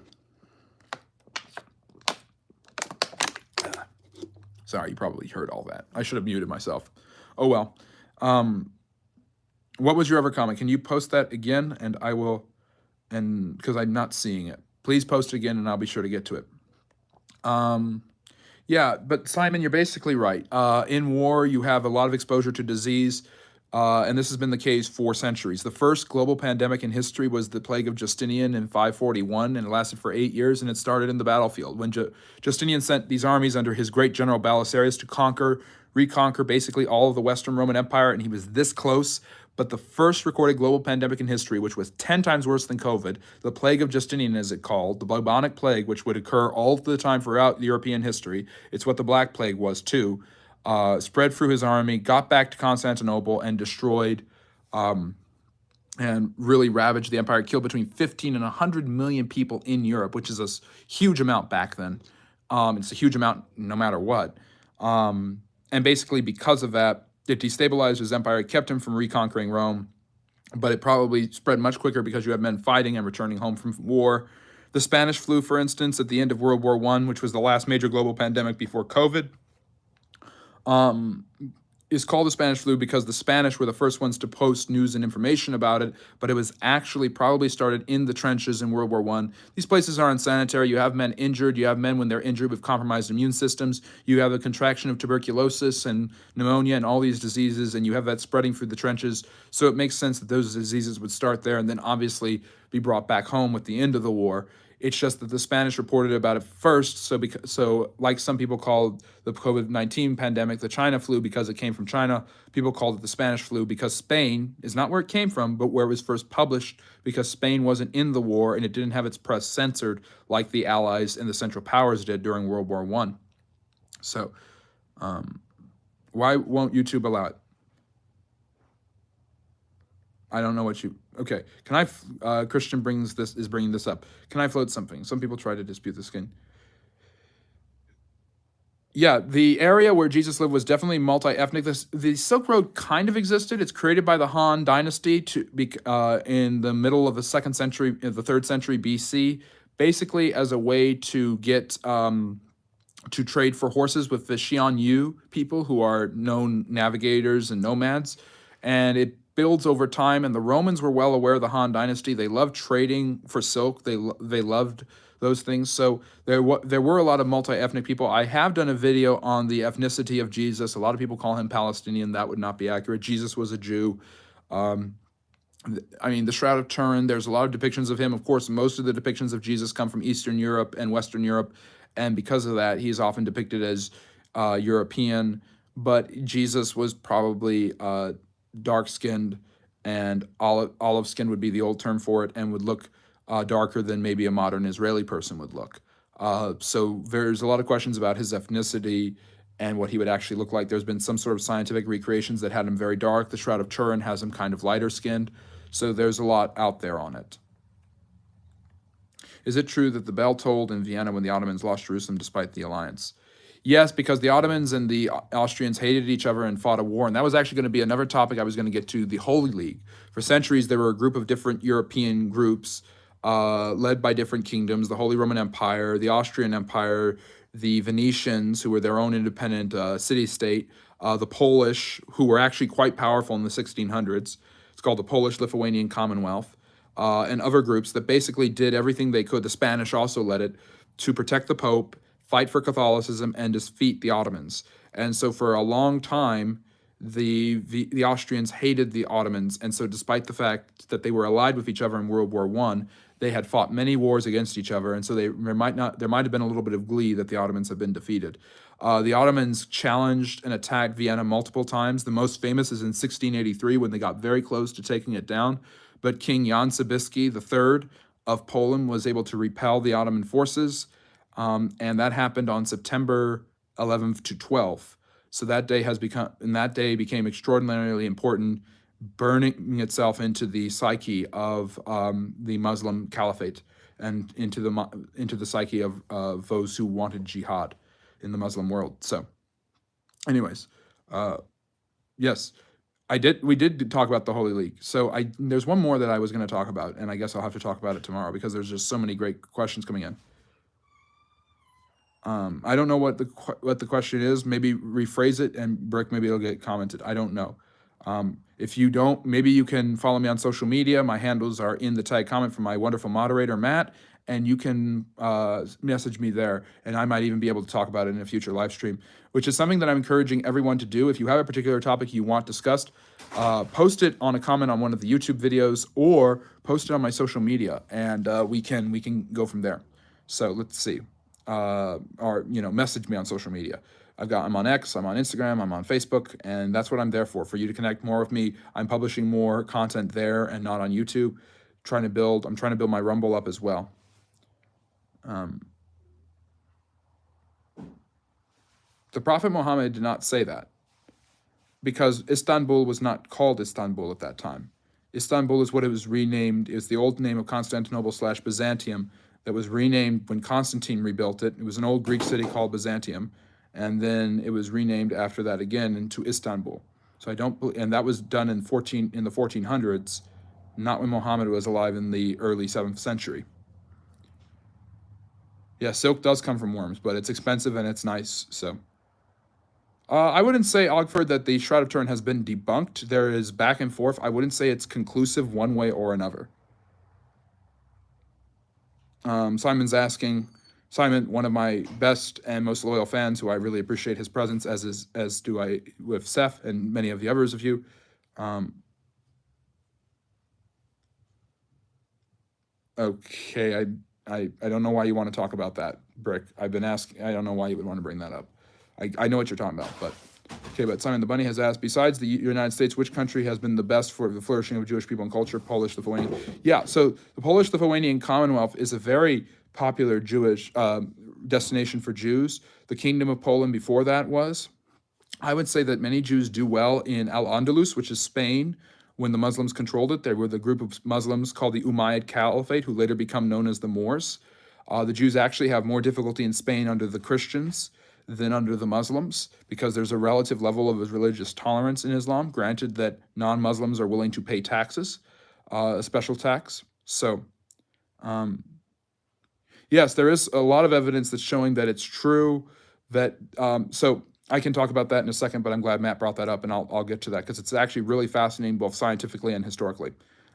Sorry, you probably heard all that. I should have muted myself. Oh, well. What was your other comment? Can you post that again? And I will, because I'm not seeing it. Please post it again, and I'll be sure to get to it. Yeah, but Simon, you're basically right. In war, you have a lot of exposure to disease, and this has been the case for centuries. The first global pandemic in history was the plague of Justinian in 541, and it lasted for 8 years, and it started in the battlefield when Justinian sent these armies under his great general Belisarius to reconquer basically all of the Western Roman Empire, and he was this close. But the first recorded global pandemic in history, which was 10 times worse than COVID, the plague of Justinian, as it called, the bubonic plague, which would occur all the time throughout European history, it's what the Black Plague was too, spread through his army, got back to Constantinople, and destroyed and really ravaged the empire, killed between 15 and 100 million people in Europe, which is a huge amount back then. It's a huge amount no matter what. And basically, because of that, it destabilized his empire, it kept him from reconquering Rome, but it probably spread much quicker because you have men fighting and returning home from war. The Spanish flu, for instance, at the end of World War I, which was the last major global pandemic before COVID, is called the Spanish flu because the Spanish were the first ones to post news and information about it, but it was actually probably started in the trenches in World War I. These places are unsanitary. You have men injured. You have men when they're injured with compromised immune systems. You have a contraction of tuberculosis and pneumonia and all these diseases, and you have that spreading through the trenches. So it makes sense that those diseases would start there and then obviously be brought back home with the end of the war. It's just that the Spanish reported about it first. So like some people called the COVID-19 pandemic the China flu because it came from China, people called it the Spanish flu because Spain is not where it came from, but where it was first published, because Spain wasn't in the war and it didn't have its press censored like the Allies and the Central Powers did during World War I. So why won't YouTube allow it? I don't know what you. Okay, can I? Christian is bringing this up. Can I float something? Some people try to dispute the skin. Yeah, the area where Jesus lived was definitely multi-ethnic. The Silk Road kind of existed. It's created by the Han Dynasty in the middle of the second century, the third century BC, basically as a way to get to trade for horses with the Xian Yu people, who are known navigators and nomads, and it builds over time. And the Romans were well aware of the Han Dynasty. They loved trading for silk. They loved those things. So there were a lot of multi-ethnic people. I have done a video on the ethnicity of Jesus. A lot of people call him Palestinian. That would not be accurate. Jesus was a Jew. I mean, the Shroud of Turin, there's a lot of depictions of him. Of course, most of the depictions of Jesus come from Eastern Europe and Western Europe, and because of that, he's often depicted as European. But Jesus was probably dark-skinned, and olive-skinned would be the old term for it, and would look darker than maybe a modern Israeli person would look. So there's a lot of questions about his ethnicity and what he would actually look like. There's been some sort of scientific recreations that had him very dark. The Shroud of Turin has him kind of lighter skinned. So there's a lot out there on it. Is it true that the bell tolled in Vienna when the Ottomans lost Jerusalem despite the alliance? Yes, because the Ottomans and the Austrians hated each other and fought a war. And that was actually going to be another topic I was going to get to, the Holy League. For centuries, there were a group of different European groups led by different kingdoms: the Holy Roman Empire, the Austrian Empire, the Venetians, who were their own independent city-state, the Polish, who were actually quite powerful in the 1600s. It's called the Polish-Lithuanian Commonwealth, and other groups that basically did everything they could. The Spanish also led it, to protect the Pope, fight for Catholicism, and defeat the Ottomans. And so for a long time, the Austrians hated the Ottomans, and so despite the fact that they were allied with each other in World War I, they had fought many wars against each other, and so there might have been a little bit of glee that the Ottomans have been defeated. The Ottomans challenged and attacked Vienna multiple times. The most famous is in 1683 when they got very close to taking it down, but King Jan Sobieski III of Poland was able to repel the Ottoman forces, and that happened on September 11th to 12th. So that day became extraordinarily important, burning itself into the psyche of the Muslim caliphate and into the psyche of those who wanted jihad in the Muslim world. So, anyways, yes, we did talk about the Holy League. So there's one more that I was going to talk about, and I guess I'll have to talk about it tomorrow because there's just so many great questions coming in. I don't know what the question is. Maybe rephrase it, and Brick, maybe it'll get commented. I don't know. If you don't, maybe you can follow me on social media. My handles are in the tag comment from my wonderful moderator, Matt, and you can message me there, and I might even be able to talk about it in a future live stream, which is something that I'm encouraging everyone to do. If you have a particular topic you want discussed, post it on a comment on one of the YouTube videos, or post it on my social media, and we can go from there. So let's see. Or message me on social media. I'm on X, I'm on Instagram, I'm on Facebook, and that's what I'm there for you to connect more with me. I'm publishing more content there and not on YouTube. I'm trying to build my Rumble up as well. The Prophet Muhammad did not say that, because Istanbul was not called Istanbul at that time. Istanbul is what it was renamed. It's the old name of Constantinople/Byzantium that was renamed when Constantine rebuilt it. It was an old Greek city called Byzantium, and then it was renamed after that again into Istanbul. So I don't, and that was done in the 1400s, not when Muhammad was alive in the early 7th century. Yeah, silk does come from worms, but it's expensive and it's nice. So I wouldn't say, Ogford, that the Shroud of Turin has been debunked. There is back and forth. I wouldn't say it's conclusive one way or another. Simon's asking, Simon, one of my best and most loyal fans, who I really appreciate his presence, as do I with Seth and many of the others of you. Okay, I don't know why you want to talk about that, Brick. I've been asking. I don't know why you would want to bring that up. I know what you're talking about, but okay. But Simon the Bunny has asked, besides the United States, which country has been the best for the flourishing of Jewish people and culture? Polish, Lithuanian. Yeah. So the Polish-Lithuanian Commonwealth is a very popular Jewish destination for Jews. The Kingdom of Poland before that was. I would say that many Jews do well in Al-Andalus, which is Spain. When the Muslims controlled it, there were the group of Muslims called the Umayyad Caliphate, who later become known as the Moors. The Jews actually have more difficulty in Spain under the Christians than under the Muslims, because there's a relative level of religious tolerance in Islam, granted that non-Muslims are willing to pay taxes, a special tax. So, yes, there is a lot of evidence that's showing that it's true. That so I can talk about that in a second, but I'm glad Matt brought that up, and I'll get to that because it's actually really fascinating, both scientifically and historically.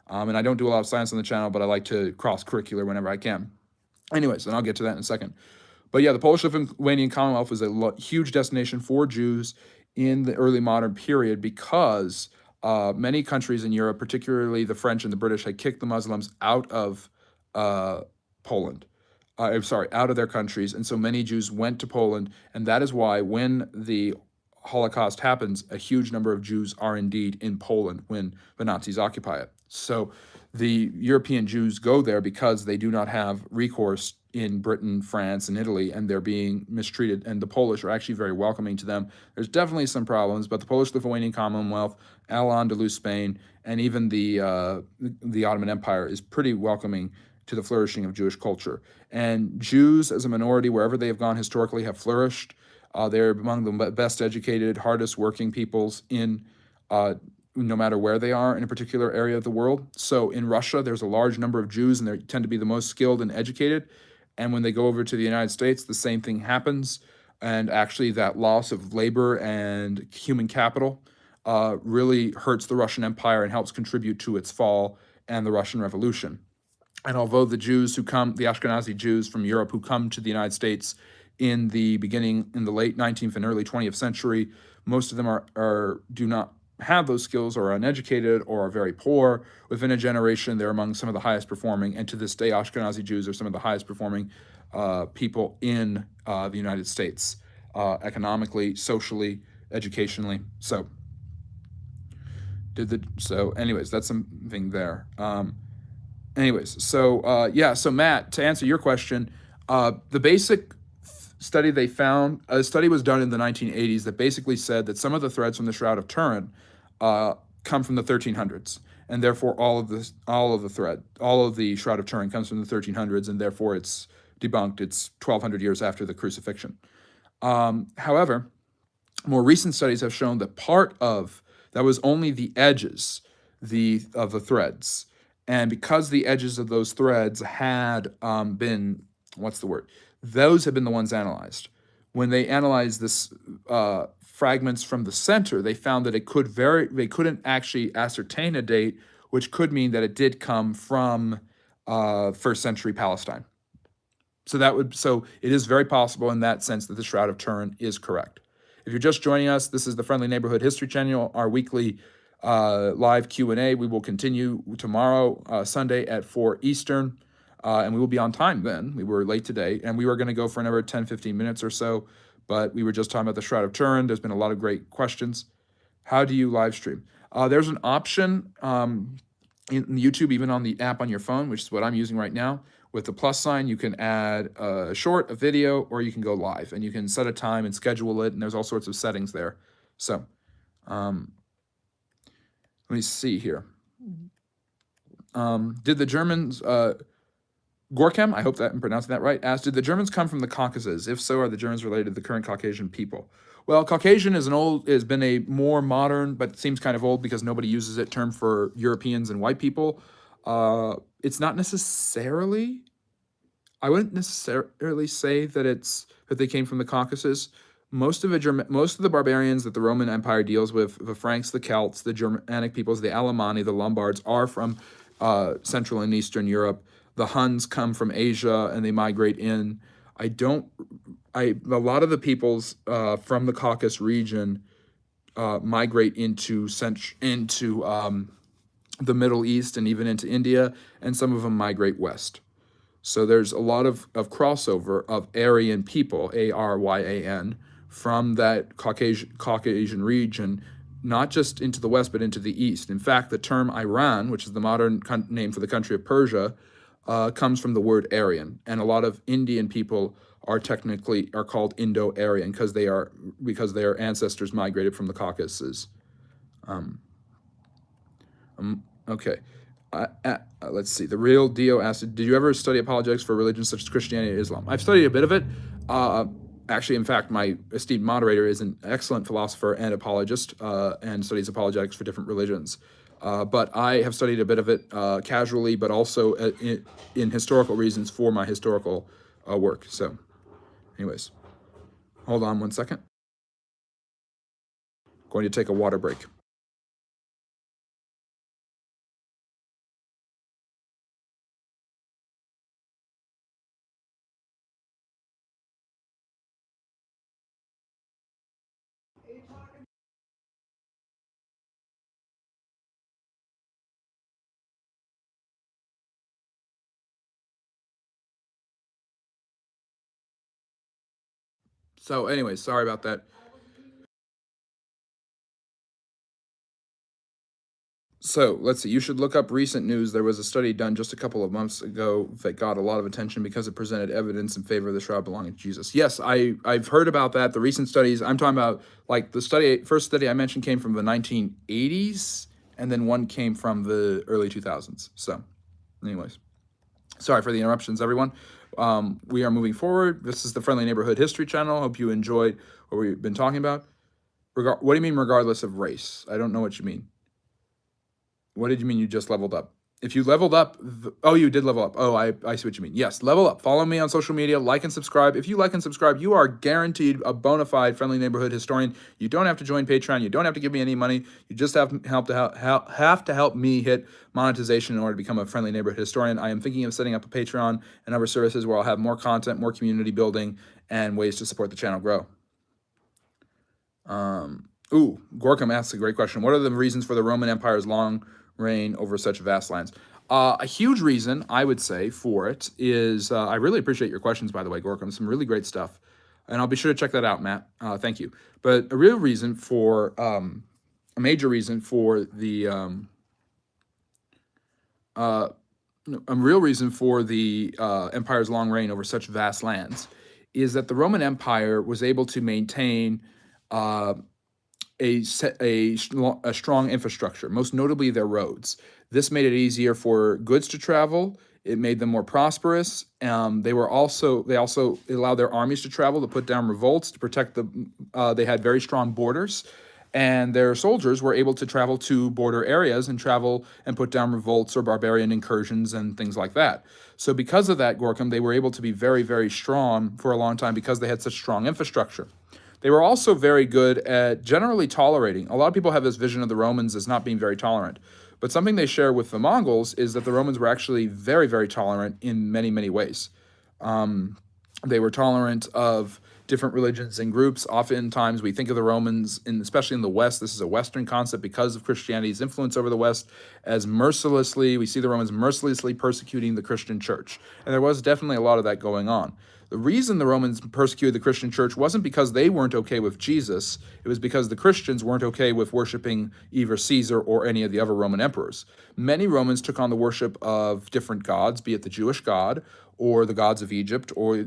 And I don't do a lot of science on the channel, but I like to cross-curricular whenever I can. Anyways, and I'll get to that in a second. But yeah, the Polish-Lithuanian Commonwealth was a huge destination for Jews in the early modern period because many countries in Europe, particularly the French and the British, had kicked the Muslims out of Poland. Out of their countries. And so many Jews went to Poland. And that is why when the Holocaust happens, a huge number of Jews are indeed in Poland when the Nazis occupy it. So the European Jews go there because they do not have recourse in Britain, France, and Italy, and they're being mistreated. And the Polish are actually very welcoming to them. There's definitely some problems, but the Polish-Lithuanian Commonwealth, Al-Andalus, Spain, and even the Ottoman Empire is pretty welcoming to the flourishing of Jewish culture. And Jews as a minority, wherever they have gone historically, have flourished. They're among the best educated, hardest working peoples in no matter where they are in a particular area of the world. So in Russia, there's a large number of Jews, and they tend to be the most skilled and educated. And when they go over to the United States, the same thing happens. And actually, that loss of labor and human capital really hurts the Russian Empire and helps contribute to its fall and the Russian Revolution. And although the Jews who come, the Ashkenazi Jews from Europe who come to the United States in the late 19th and early 20th century, most of them do not have those skills, or are uneducated, or are very poor. Within a generation, they're among some of the highest performing, and to this day, Ashkenazi Jews are some of the highest performing people in the United States, economically, socially, educationally. So, anyways, that's something there. So Matt, to answer your question, the basic study they found, a study was done in the 1980s that basically said that some of the threads from the Shroud of Turin come from the 1300s, and therefore all of the Shroud of Turin comes from the 1300s, and therefore it's debunked. It's 1200 years after the crucifixion. However, more recent studies have shown that part of that was only the edges of the threads. And because the edges of those threads had been, those have been the ones analyzed. When they analyzed this fragments from the center, they found that they couldn't actually ascertain a date, which could mean that it did come from first century Palestine. So it is very possible in that sense that the Shroud of Turin is correct. If you're just joining us, this is the Friendly Neighborhood History Channel, our weekly live Q&A. We will continue tomorrow, Sunday at 4 Eastern, and we will be on time then. We were late today, and we were going to go for another 10, 15 minutes or so, but we were just talking about the Shroud of Turin. There's been a lot of great questions. How do you live stream? There's an option in YouTube, even on the app on your phone, which is what I'm using right now. With the plus sign, you can add a video, or you can go live, and you can set a time and schedule it, and there's all sorts of settings there. So, let me see here. Did the Germans, Gorkem, I hope that I'm pronouncing that right, asked, did the Germans come from the Caucasus? If so, are the Germans related to the current Caucasian people? Well, Caucasian has been a more modern, but it seems kind of old because nobody uses it term for Europeans and white people. It's not necessarily, I wouldn't necessarily say that they came from the Caucasus. Most of the barbarians that the Roman Empire deals with, the Franks, the Celts, the Germanic peoples, the Alemanni, the Lombards, are from Central and Eastern Europe. The Huns come from Asia and they migrate in. I don't. A lot of the peoples from the Caucasus region migrate into the Middle East and even into India, and some of them migrate west. So there's a lot of crossover of Aryan people, Aryan, from that Caucasian region, not just into the west, but into the east. In fact, the term Iran, which is the modern name for the country of Persia, comes from the word Aryan, and a lot of Indian people are called Indo-Aryan because their ancestors migrated from the Caucasus. Okay. Let's see. The real Dio asked, did you ever study apologetics for religions such as Christianity and Islam? I've studied a bit of it. Actually, in fact, my esteemed moderator is an excellent philosopher and apologist and studies apologetics for different religions. But I have studied a bit of it casually, but also in historical reasons for my historical work. So, anyways, hold on one second. Going to take a water break. So, anyways, sorry about that. So let's see. You should look up recent news. There was a study done just a couple of months ago that got a lot of attention because it presented evidence in favor of the shroud belonging to Jesus. Yes, I've heard about that. The recent studies I'm talking about, like the first study I mentioned came from the 1980s, and then one came from the early 2000s. So, anyways, sorry for the interruptions, everyone. We are moving forward. This is the Friendly Neighborhood History Channel. Hope you enjoyed what we've been talking about. What do you mean, regardless of race? I don't know what you mean. What did you mean you just leveled up? If you leveled up, oh, you did level up. Oh, I see what you mean. Yes, level up. Follow me on social media, like and subscribe. If you like and subscribe, you are guaranteed a bona fide Friendly Neighborhood Historian. You don't have to join Patreon. You don't have to give me any money. You just have to help me hit monetization in order to become a Friendly Neighborhood Historian. I am thinking of setting up a Patreon and other services where I'll have more content, more community building, and ways to support the channel grow. Gorkum asks a great question. What are the reasons for the Roman Empire's long reign over such vast lands? A huge reason, I would say, for it is, I really appreciate your questions, by the way, Gorkum. Some really great stuff. And I'll be sure to check that out, Matt. Thank you. But a major reason for the empire's long reign over such vast lands is that the Roman Empire was able to maintain a strong infrastructure, most notably their roads. This made it easier for goods to travel. It made them more prosperous. They also allowed their armies to travel, to put down revolts, to protect they had very strong borders, and their soldiers were able to travel to border areas and put down revolts or barbarian incursions and things like that. So because of that, Gorkum, they were able to be very, very strong for a long time because they had such strong infrastructure. They were also very good at generally tolerating. A lot of people have this vision of the Romans as not being very tolerant. But something they share with the Mongols is that the Romans were actually very, very tolerant in many, many ways. They were tolerant of different religions and groups. Oftentimes we think of the Romans, especially in the West, this is a Western concept because of Christianity's influence over the West, we see the Romans mercilessly persecuting the Christian church. And there was definitely a lot of that going on. The reason the Romans persecuted the Christian church wasn't because they weren't okay with Jesus. It was because the Christians weren't okay with worshiping either Caesar or any of the other Roman emperors. Many Romans took on the worship of different gods, be it the Jewish god or the gods of Egypt or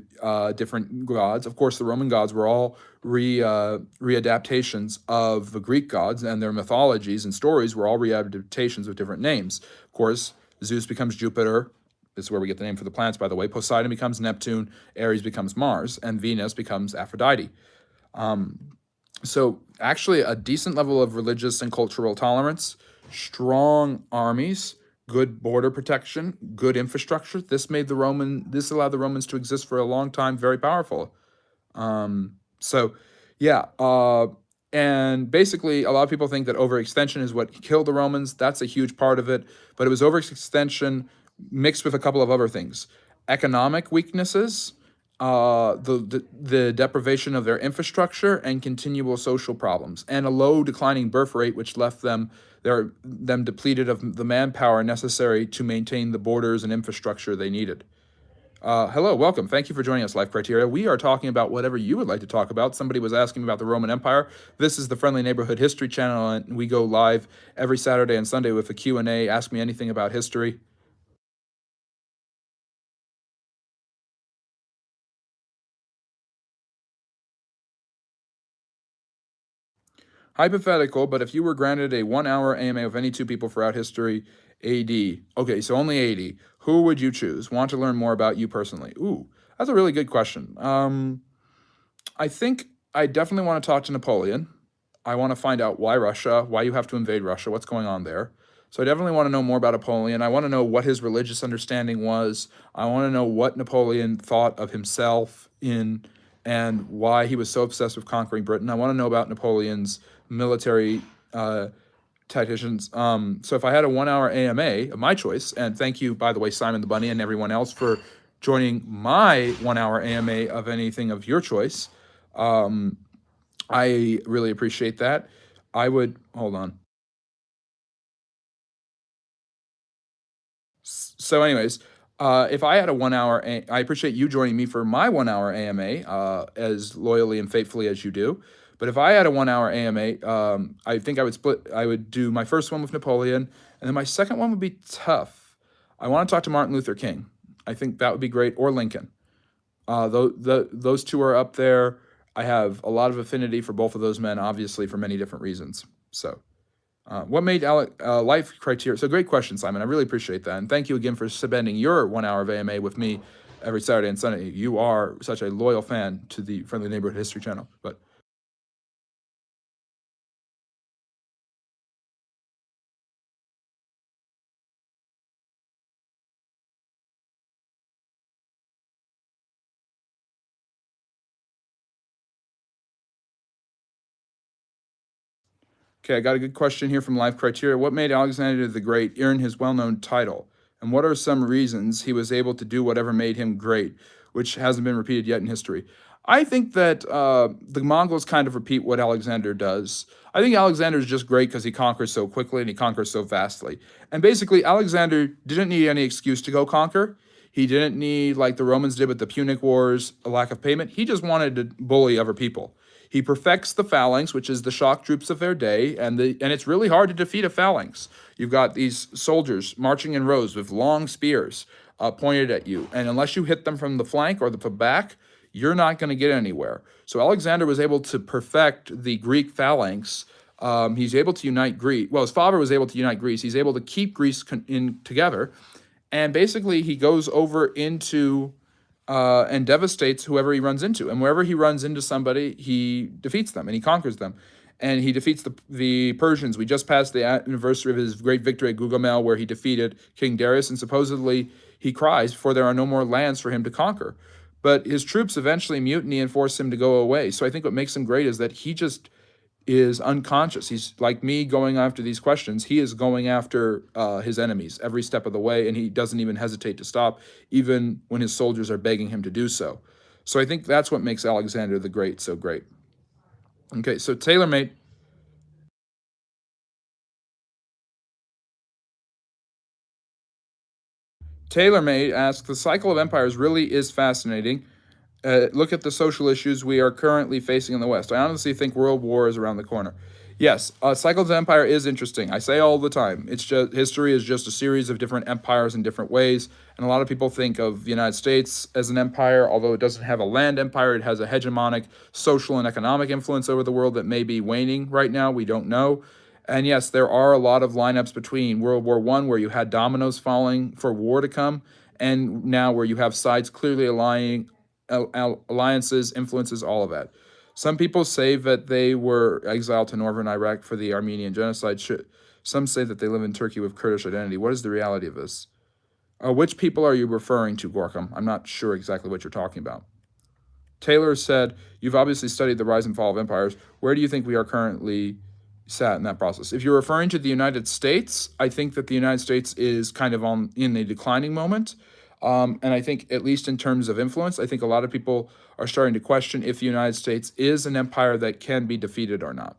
different gods. Of course, the Roman gods were all readaptations of the Greek gods, and their mythologies and stories were all readaptations of different names. Of course, Zeus becomes Jupiter. This is where we get the name for the planets, by the way. Poseidon becomes Neptune. Ares becomes Mars. And Venus becomes Aphrodite. So actually a decent level of religious and cultural tolerance, strong armies, good border protection, good infrastructure. This allowed the Romans to exist for a long time, very powerful. So yeah, and basically a lot of people think that overextension is what killed the Romans. That's a huge part of it, but it was overextension mixed with a couple of other things. Economic weaknesses, the deprivation of their infrastructure, and continual social problems, and a low declining birth rate, which left them depleted of the manpower necessary to maintain the borders and infrastructure they needed. Hello, welcome. Thank you for joining us, Life Criteria. We are talking about whatever you would like to talk about. Somebody was asking about the Roman Empire. This is the Friendly Neighborhood History Channel, and we go live every Saturday and Sunday with a Q&A. Ask me anything about history. Hypothetical, but if you were granted a 1 hour AMA with any two people throughout history, AD. Okay, so only AD. Who would you choose? Want to learn more about you personally? Ooh, that's a really good question. I think I definitely want to talk to Napoleon. I want to find out why Russia, why you have to invade Russia, what's going on there. So I definitely want to know more about Napoleon. I want to know what his religious understanding was. I want to know what Napoleon thought of himself and why he was so obsessed with conquering Britain. I want to know about Napoleon's military tacticians. So if I had a 1 hour AMA of my choice, and thank you, by the way, Simon the Bunny and everyone else for joining my 1 hour AMA of anything of your choice. I really appreciate that. I would, hold on. So anyways, if I had a 1 hour, I appreciate you joining me for my 1 hour AMA as loyally and faithfully as you do. But if I had a 1 hour AMA, I think I would do my first one with Napoleon, and then my second one would be tough. I want to talk to Martin Luther King. I think that would be great, or Lincoln. Those two are up there. I have a lot of affinity for both of those men, obviously, for many different reasons. So, what made Life Criteria? So, great question, Simon. I really appreciate that. And thank you again for spending your 1 hour of AMA with me every Saturday and Sunday. You are such a loyal fan to the Friendly Neighborhood History Channel. But okay, I got a good question here from Life Criteria. What made Alexander the Great earn his well known title? And what are some reasons he was able to do whatever made him great, which hasn't been repeated yet in history? I think that the Mongols kind of repeat what Alexander does. I think Alexander is just great because he conquers so quickly and he conquers so vastly. And basically, Alexander didn't need any excuse to go conquer. He didn't need, like the Romans did with the Punic Wars, a lack of payment. He just wanted to bully other people. He perfects the phalanx, which is the shock troops of their day, and it's really hard to defeat a phalanx. You've got these soldiers marching in rows with long spears pointed at you, and unless you hit them from the flank or the back, you're not going to get anywhere. So Alexander was able to perfect the Greek phalanx. He's able to unite Greece. Well, his father was able to unite Greece. He's able to keep Greece together, and basically he goes over into and devastates whoever he runs into. And wherever he runs into somebody, he defeats them and he conquers them. And he defeats the Persians. We just passed the anniversary of his great victory at Gaugamela, where he defeated King Darius, and supposedly he cries, for there are no more lands for him to conquer. But his troops eventually mutiny and force him to go away. So I think what makes him great is that he just is unconscious. He's like me going after these questions. He is going after his enemies every step of the way, and he doesn't even hesitate to stop, even when his soldiers are begging him to do so. So I think that's what makes Alexander the Great so great. Okay, so TaylorMade. TaylorMade asks, the cycle of empires really is fascinating. Look at the social issues we are currently facing in the West. I honestly think World War is around the corner. Yes, Cycle of the Empire is interesting. I say all the time. It's just history is just a series of different empires in different ways, and a lot of people think of the United States as an empire, although it doesn't have a land empire. It has a hegemonic social and economic influence over the world that may be waning right now. We don't know. And yes, there are a lot of lineups between World War One, where you had dominoes falling for war to come, and now where you have sides clearly aligning, alliances, influences, all of that. Some people say that they were exiled to northern Iraq for the Armenian genocide. Some say that they live in Turkey with Kurdish identity. What is the reality of this? Which people are you referring to, Gorkum? I'm not sure exactly what you're talking about. Taylor said, you've obviously studied the rise and fall of empires. Where do you think we are currently sat in that process? If you're referring to the United States, I think that the United States is kind of in a declining moment. And I think, at least in terms of influence, I think a lot of people are starting to question if the United States is an empire that can be defeated or not.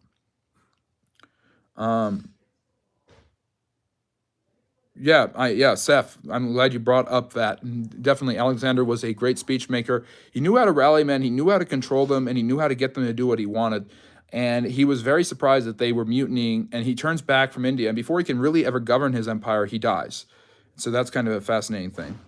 Yeah, Seth, I'm glad you brought up that. And definitely, Alexander was a great speech maker. He knew how to rally men, he knew how to control them, and he knew how to get them to do what he wanted. And he was very surprised that they were mutinying, and he turns back from India, and before he can really ever govern his empire, he dies. So that's kind of a fascinating thing.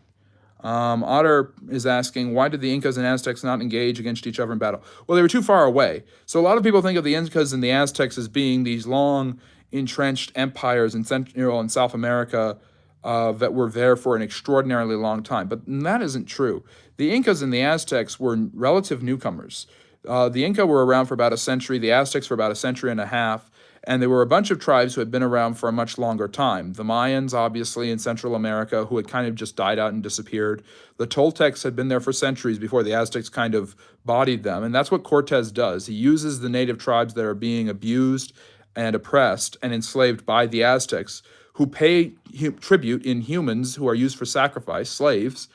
Otter is asking, why did the Incas and Aztecs not engage against each other in battle? Well, they were too far away. So a lot of people think of the Incas and the Aztecs as being these long, entrenched empires in Central and South America that were there for an extraordinarily long time. But that isn't true. The Incas and the Aztecs were relative newcomers. The Inca were around for about a century, the Aztecs for about a century and a half, and there were a bunch of tribes who had been around for a much longer time. The Mayans, obviously, in Central America, who had kind of just died out and disappeared. The Toltecs had been there for centuries before the Aztecs kind of bodied them, and that's what Cortez does. He uses the native tribes that are being abused and oppressed and enslaved by the Aztecs, who pay tribute in humans who are used for sacrifice, slaves.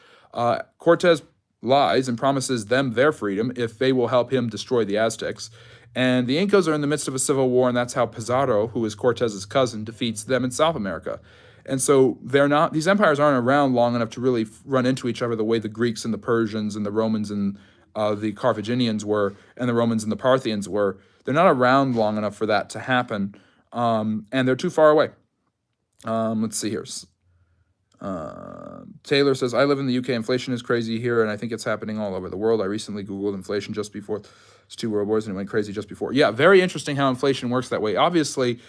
Cortez lies and promises them their freedom if they will help him destroy the Aztecs. And the Incas are in the midst of a civil war, and that's how Pizarro, who is Cortez's cousin, defeats them in South America. And so these empires aren't around long enough to really run into each other the way the Greeks and the Persians and the Romans and the Carthaginians were, and the Romans and the Parthians were. They're not around long enough for that to happen, and they're too far away. Let's see here. Taylor says, I live in the UK. Inflation is crazy here, and I think it's happening all over the world. I recently Googled inflation just before it's 2 world wars, and it went crazy just before. Yeah, very interesting how inflation works that way. Obviously,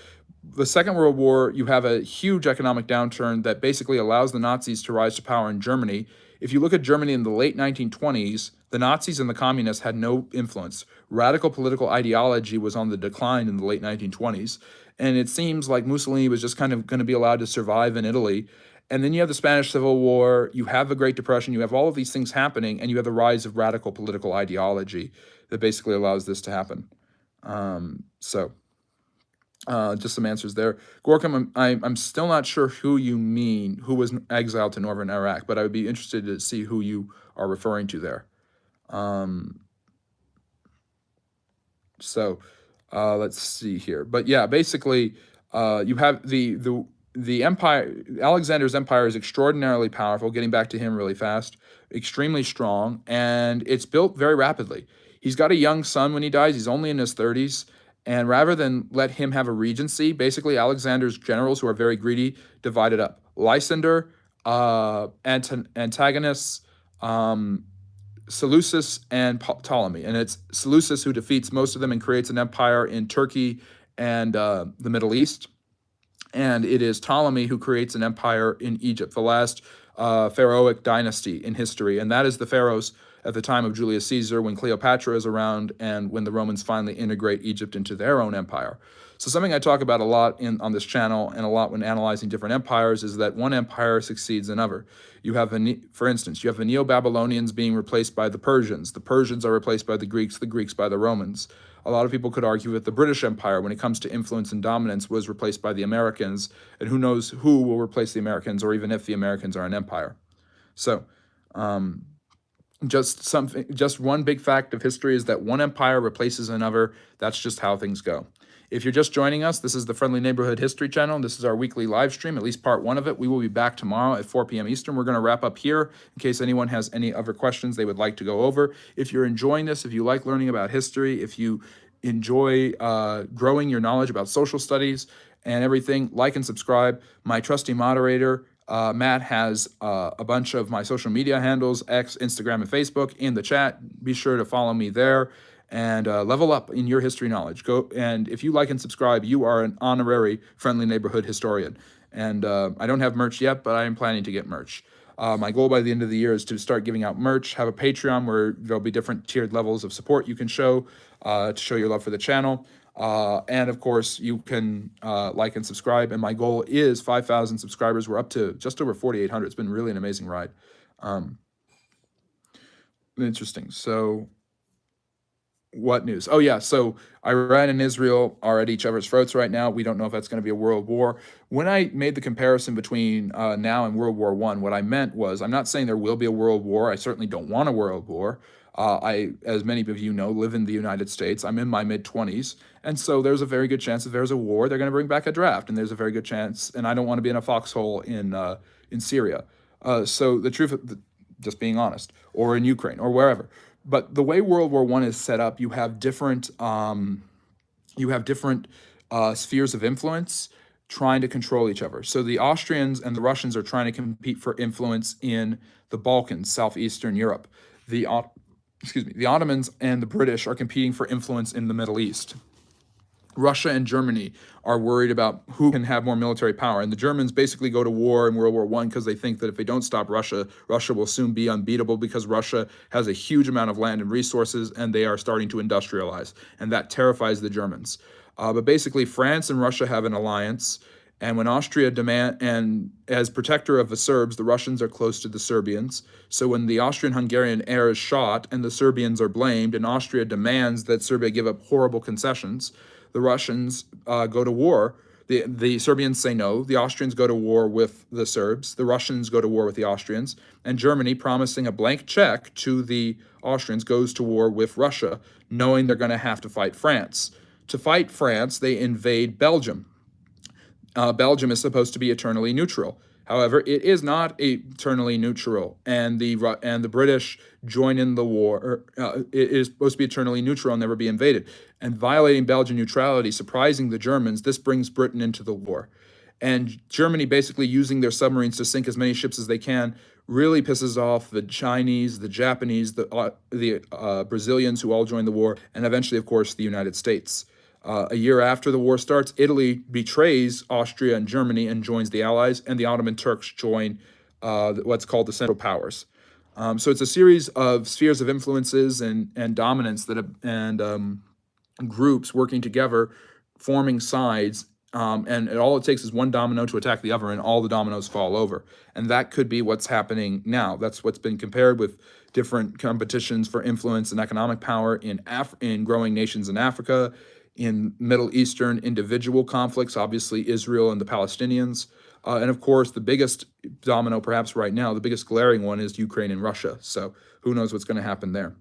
the Second World War, you have a huge economic downturn that basically allows the Nazis to rise to power in Germany. If you look at Germany in the late 1920s, the Nazis and the communists had no influence. Radical political ideology was on the decline in the late 1920s. And it seems like Mussolini was just kind of going to be allowed to survive in Italy. And then you have the Spanish Civil War, you have the Great Depression, you have all of these things happening, and you have the rise of radical political ideology that basically allows this to happen. Just some answers there. Gorkum, I'm still not sure who you mean, who was exiled to northern Iraq, but I would be interested to see who you are referring to there. Let's see here. But yeah, basically, you have the empire. Alexander's empire is extraordinarily powerful, getting back to him really fast, extremely strong, and it's built very rapidly. He's got a young son when he dies. He's only in his 30s. And rather than let him have a regency, basically Alexander's generals, who are very greedy, divided up. Lysander, Antagonus, Seleucus, and Ptolemy. And it's Seleucus who defeats most of them and creates an empire in Turkey and the Middle East. And it is Ptolemy who creates an empire in Egypt, the last pharaohic dynasty in history. And that is the pharaohs at the time of Julius Caesar, when Cleopatra is around, and when the Romans finally integrate Egypt into their own empire. So something I talk about a lot on this channel and a lot when analyzing different empires is that one empire succeeds another. You have, for instance, you have the Neo-Babylonians being replaced by the Persians. The Persians are replaced by the Greeks by the Romans. A lot of people could argue that the British Empire, when it comes to influence and dominance, was replaced by the Americans, and who knows who will replace the Americans, or even if the Americans are an empire. So, just one big fact of history is that one empire replaces another. That's just how things go. If you're just joining us, this is the Friendly Neighborhood History Channel. This is our weekly live stream, at least part one of it. We will be back tomorrow at 4 p.m. Eastern. We're going to wrap up here in case anyone has any other questions they would like to go over. If you're enjoying this, if you like learning about history, if you enjoy growing your knowledge about social studies and everything, like and subscribe. My trusty moderator, Matt, has a bunch of my social media handles, X, Instagram, and Facebook, in the chat. Be sure to follow me there. and level up in your history knowledge. Go, and if you like and subscribe, you are an honorary friendly neighborhood historian. And I don't have merch yet, but I am planning to get merch. My goal by the end of the year is to start giving out merch, have a Patreon where there'll be different tiered levels of support you can show to show your love for the channel. And of course, you can like and subscribe. And my goal is 5,000 subscribers. We're up to just over 4,800. It's been really an amazing ride. Interesting. So what news? Oh yeah, so Iran and Israel are at each other's throats right now. We don't know if that's going to be a world war. When I made the comparison between now and World War I, what I meant was I'm not saying there will be a world war. I certainly don't want a world war. As many of you know, live in the United States. I'm in my mid-20s, and so there's a very good chance if there's a war, they're going to bring back a draft, and there's a very good chance. And I don't want to be in a foxhole in Syria. So the truth, just being honest, or in Ukraine or wherever. But the way World War I is set up, you have different spheres of influence trying to control each other. So the Austrians and the Russians are trying to compete for influence in the Balkans, southeastern Europe. The Ottomans and the British are competing for influence in the Middle East. Russia and Germany are worried about who can have more military power. And the Germans basically go to war in World War I because they think that if they don't stop Russia, Russia will soon be unbeatable because Russia has a huge amount of land and resources and they are starting to industrialize. And that terrifies the Germans. But basically, France and Russia have an alliance. And when Austria and as protector of the Serbs, the Russians are close to the Serbians. So when the Austrian-Hungarian heir is shot and the Serbians are blamed and Austria demands that Serbia give up horrible concessions, the Russians go to war. The Serbians say no. The Austrians go to war with the Serbs. The Russians go to war with the Austrians. And Germany, promising a blank check to the Austrians, goes to war with Russia, knowing they're going to have to fight France. To fight France, they invade Belgium. Belgium is supposed to be eternally neutral. However, it is not eternally neutral, and the British join in the war. It is supposed to be eternally neutral and never be invaded. And violating Belgian neutrality, surprising the Germans, this brings Britain into the war. And Germany, basically using their submarines to sink as many ships as they can, really pisses off the Chinese, the Japanese, the Brazilians, who all join the war, and eventually, of course, the United States. A year after the war starts, Italy betrays Austria and Germany and joins the Allies, and the Ottoman Turks join what's called the Central Powers. So it's a series of spheres of influences and dominance and groups working together, forming sides, and all it takes is one domino to attack the other, and all the dominoes fall over. And that could be what's happening now. That's what's been compared with different competitions for influence and economic power in growing nations in Africa, in Middle Eastern individual conflicts, obviously Israel and the Palestinians. And of course, the biggest domino perhaps right now, the biggest glaring one, is Ukraine and Russia. So who knows what's going to happen there.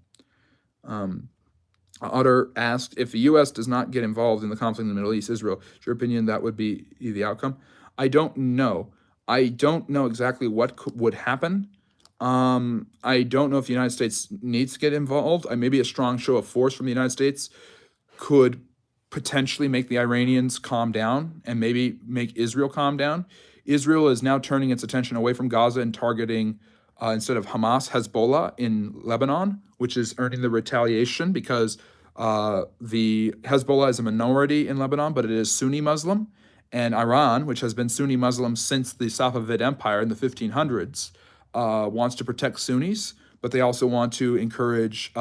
Utter asked, if the U.S. does not get involved in the conflict in the Middle East, Israel, is your opinion that would be the outcome? I don't know. I don't know exactly what would happen. I don't know if the United States needs to get involved. Maybe a strong show of force from the United States could potentially make the Iranians calm down and maybe make Israel calm down. Israel is now turning its attention away from Gaza and targeting, instead of Hamas, Hezbollah in Lebanon, which is earning the retaliation because the Hezbollah is a minority in Lebanon, but it is Sunni Muslim. And Iran, which has been Sunni Muslim since the Safavid Empire in the 1500s, wants to protect Sunnis, but they also want to encourage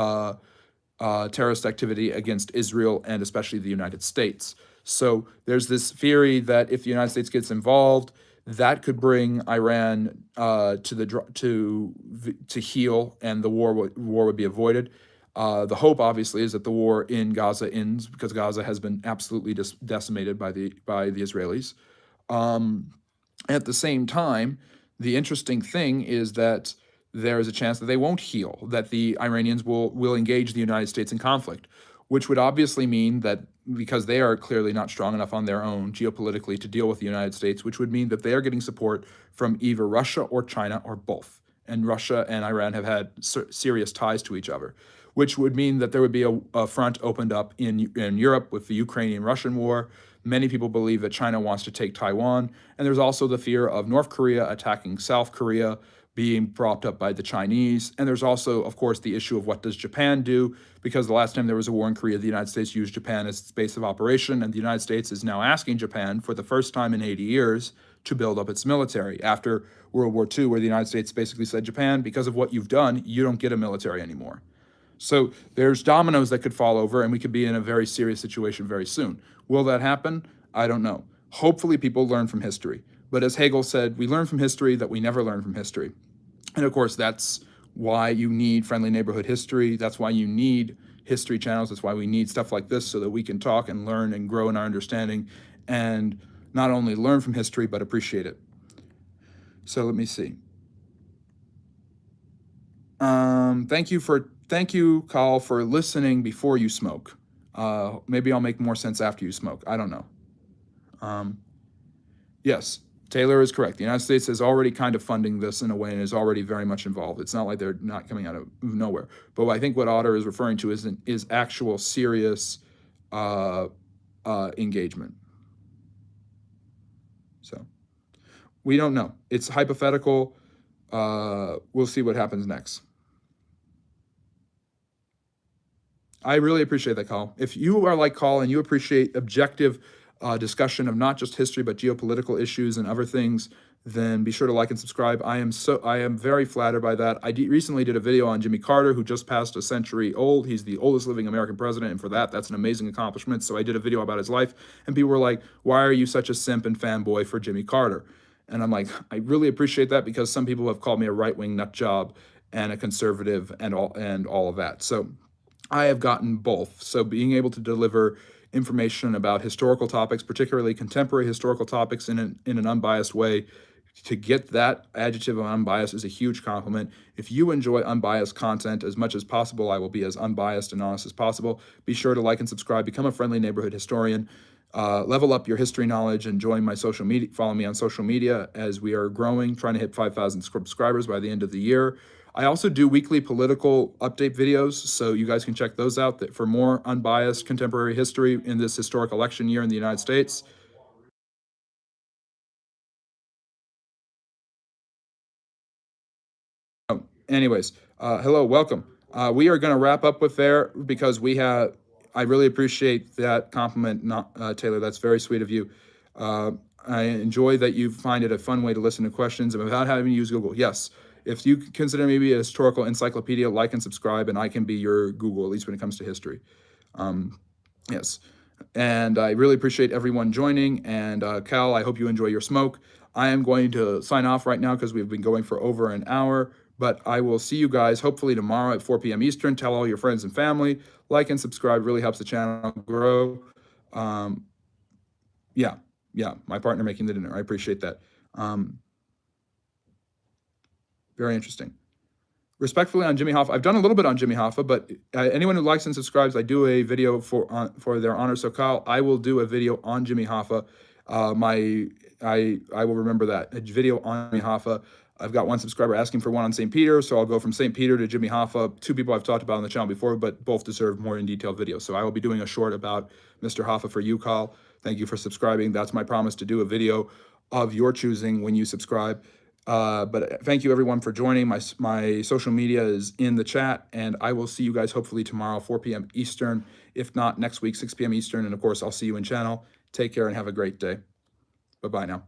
terrorist activity against Israel and especially the United States. So there's this theory that if the United States gets involved, that could bring Iran to heel, and the war would be avoided. The hope, obviously, is that the war in Gaza ends because Gaza has been absolutely decimated by the Israelis. At the same time, the interesting thing is that there is a chance that they won't heal, that the Iranians will engage the United States in conflict, which would obviously mean that because they are clearly not strong enough on their own geopolitically to deal with the United States, which would mean that they are getting support from either Russia or China or both. And Russia and Iran have had serious ties to each other, which would mean that there would be a front opened up in Europe with the Ukrainian-Russian war. Many people believe that China wants to take Taiwan. And there's also the fear of North Korea attacking South Korea, being propped up by the Chinese. And there's also, of course, the issue of what does Japan do? Because the last time there was a war in Korea, the United States used Japan as its base of operation, and the United States is now asking Japan for the first time in 80 years to build up its military. After World War II, where the United States basically said, Japan, because of what you've done, you don't get a military anymore. So there's dominoes that could fall over, and we could be in a very serious situation very soon. Will that happen? I don't know. Hopefully people learn from history. But as Hegel said, we learn from history that we never learn from history. And of course, that's why you need Friendly Neighborhood History. That's why you need history channels. That's why we need stuff like this so that we can talk and learn and grow in our understanding and not only learn from history, but appreciate it. So let me see. Thank you, Carl, for listening before you smoke. Maybe I'll make more sense after you smoke. I don't know. Yes, Taylor is correct. The United States is already kind of funding this in a way and is already very much involved. It's not like they're not coming out of nowhere. But I think what Otter is referring to is actual serious engagement. So we don't know. It's hypothetical. We'll see what happens next. I really appreciate that, Carl. If you are like Carl and you appreciate objective discussion of not just history but geopolitical issues and other things, then be sure to like and subscribe. I am very flattered by that. I recently did a video on Jimmy Carter, who just passed a century old. He's the oldest living American president, and for that's an amazing accomplishment. So I did a video about his life, and people were like, "Why are you such a simp and fanboy for Jimmy Carter?" And I'm like, I really appreciate that, because some people have called me a right-wing nut job and a conservative and all of that. So I have gotten both. So being able to deliver information about historical topics, particularly contemporary historical topics, in an unbiased way, to get that adjective of unbiased is a huge compliment. If you enjoy unbiased content as much as possible, I will be as unbiased and honest as possible. Be sure to like and subscribe, become a Friendly Neighborhood Historian, level up your history knowledge, and join my social media. Follow me on social media as we are growing, trying to hit 5,000 subscribers by the end of the year. I also do weekly political update videos, so you guys can check those out for more unbiased contemporary history in this historic election year in the United States. Anyways, hello, welcome. We are going to wrap up with there, because I really appreciate that compliment, Taylor. That's very sweet of you. I enjoy that you find it a fun way to listen to questions and without having to use Google. Yes, if you consider me to be a historical encyclopedia, like and subscribe, and I can be your Google, at least when it comes to history. Yes, and I really appreciate everyone joining. And Cal, I hope you enjoy your smoke. I am going to sign off right now because we've been going for over an hour. But I will see you guys hopefully tomorrow at 4 p.m. Eastern. Tell all your friends and family. Like and subscribe really helps the channel grow. Yeah, my partner making the dinner. I appreciate that. Very interesting. Respectfully on Jimmy Hoffa, I've done a little bit on Jimmy Hoffa, but anyone who likes and subscribes, I do a video for their honor. So Kyle, I will do a video on Jimmy Hoffa. I will remember that, a video on Jimmy Hoffa. I've got one subscriber asking for one on St. Peter, so I'll go from St. Peter to Jimmy Hoffa. Two people I've talked about on the channel before, but both deserve more in detail videos. So I will be doing a short about Mr. Hoffa for you, Kyle. Thank you for subscribing. That's my promise, to do a video of your choosing when you subscribe. But thank you everyone for joining. My social media is in the chat, and I will see you guys hopefully tomorrow, 4 p.m. Eastern. If not, next week, 6 p.m. Eastern. And of course, I'll see you in channel. Take care and have a great day. Bye-bye now.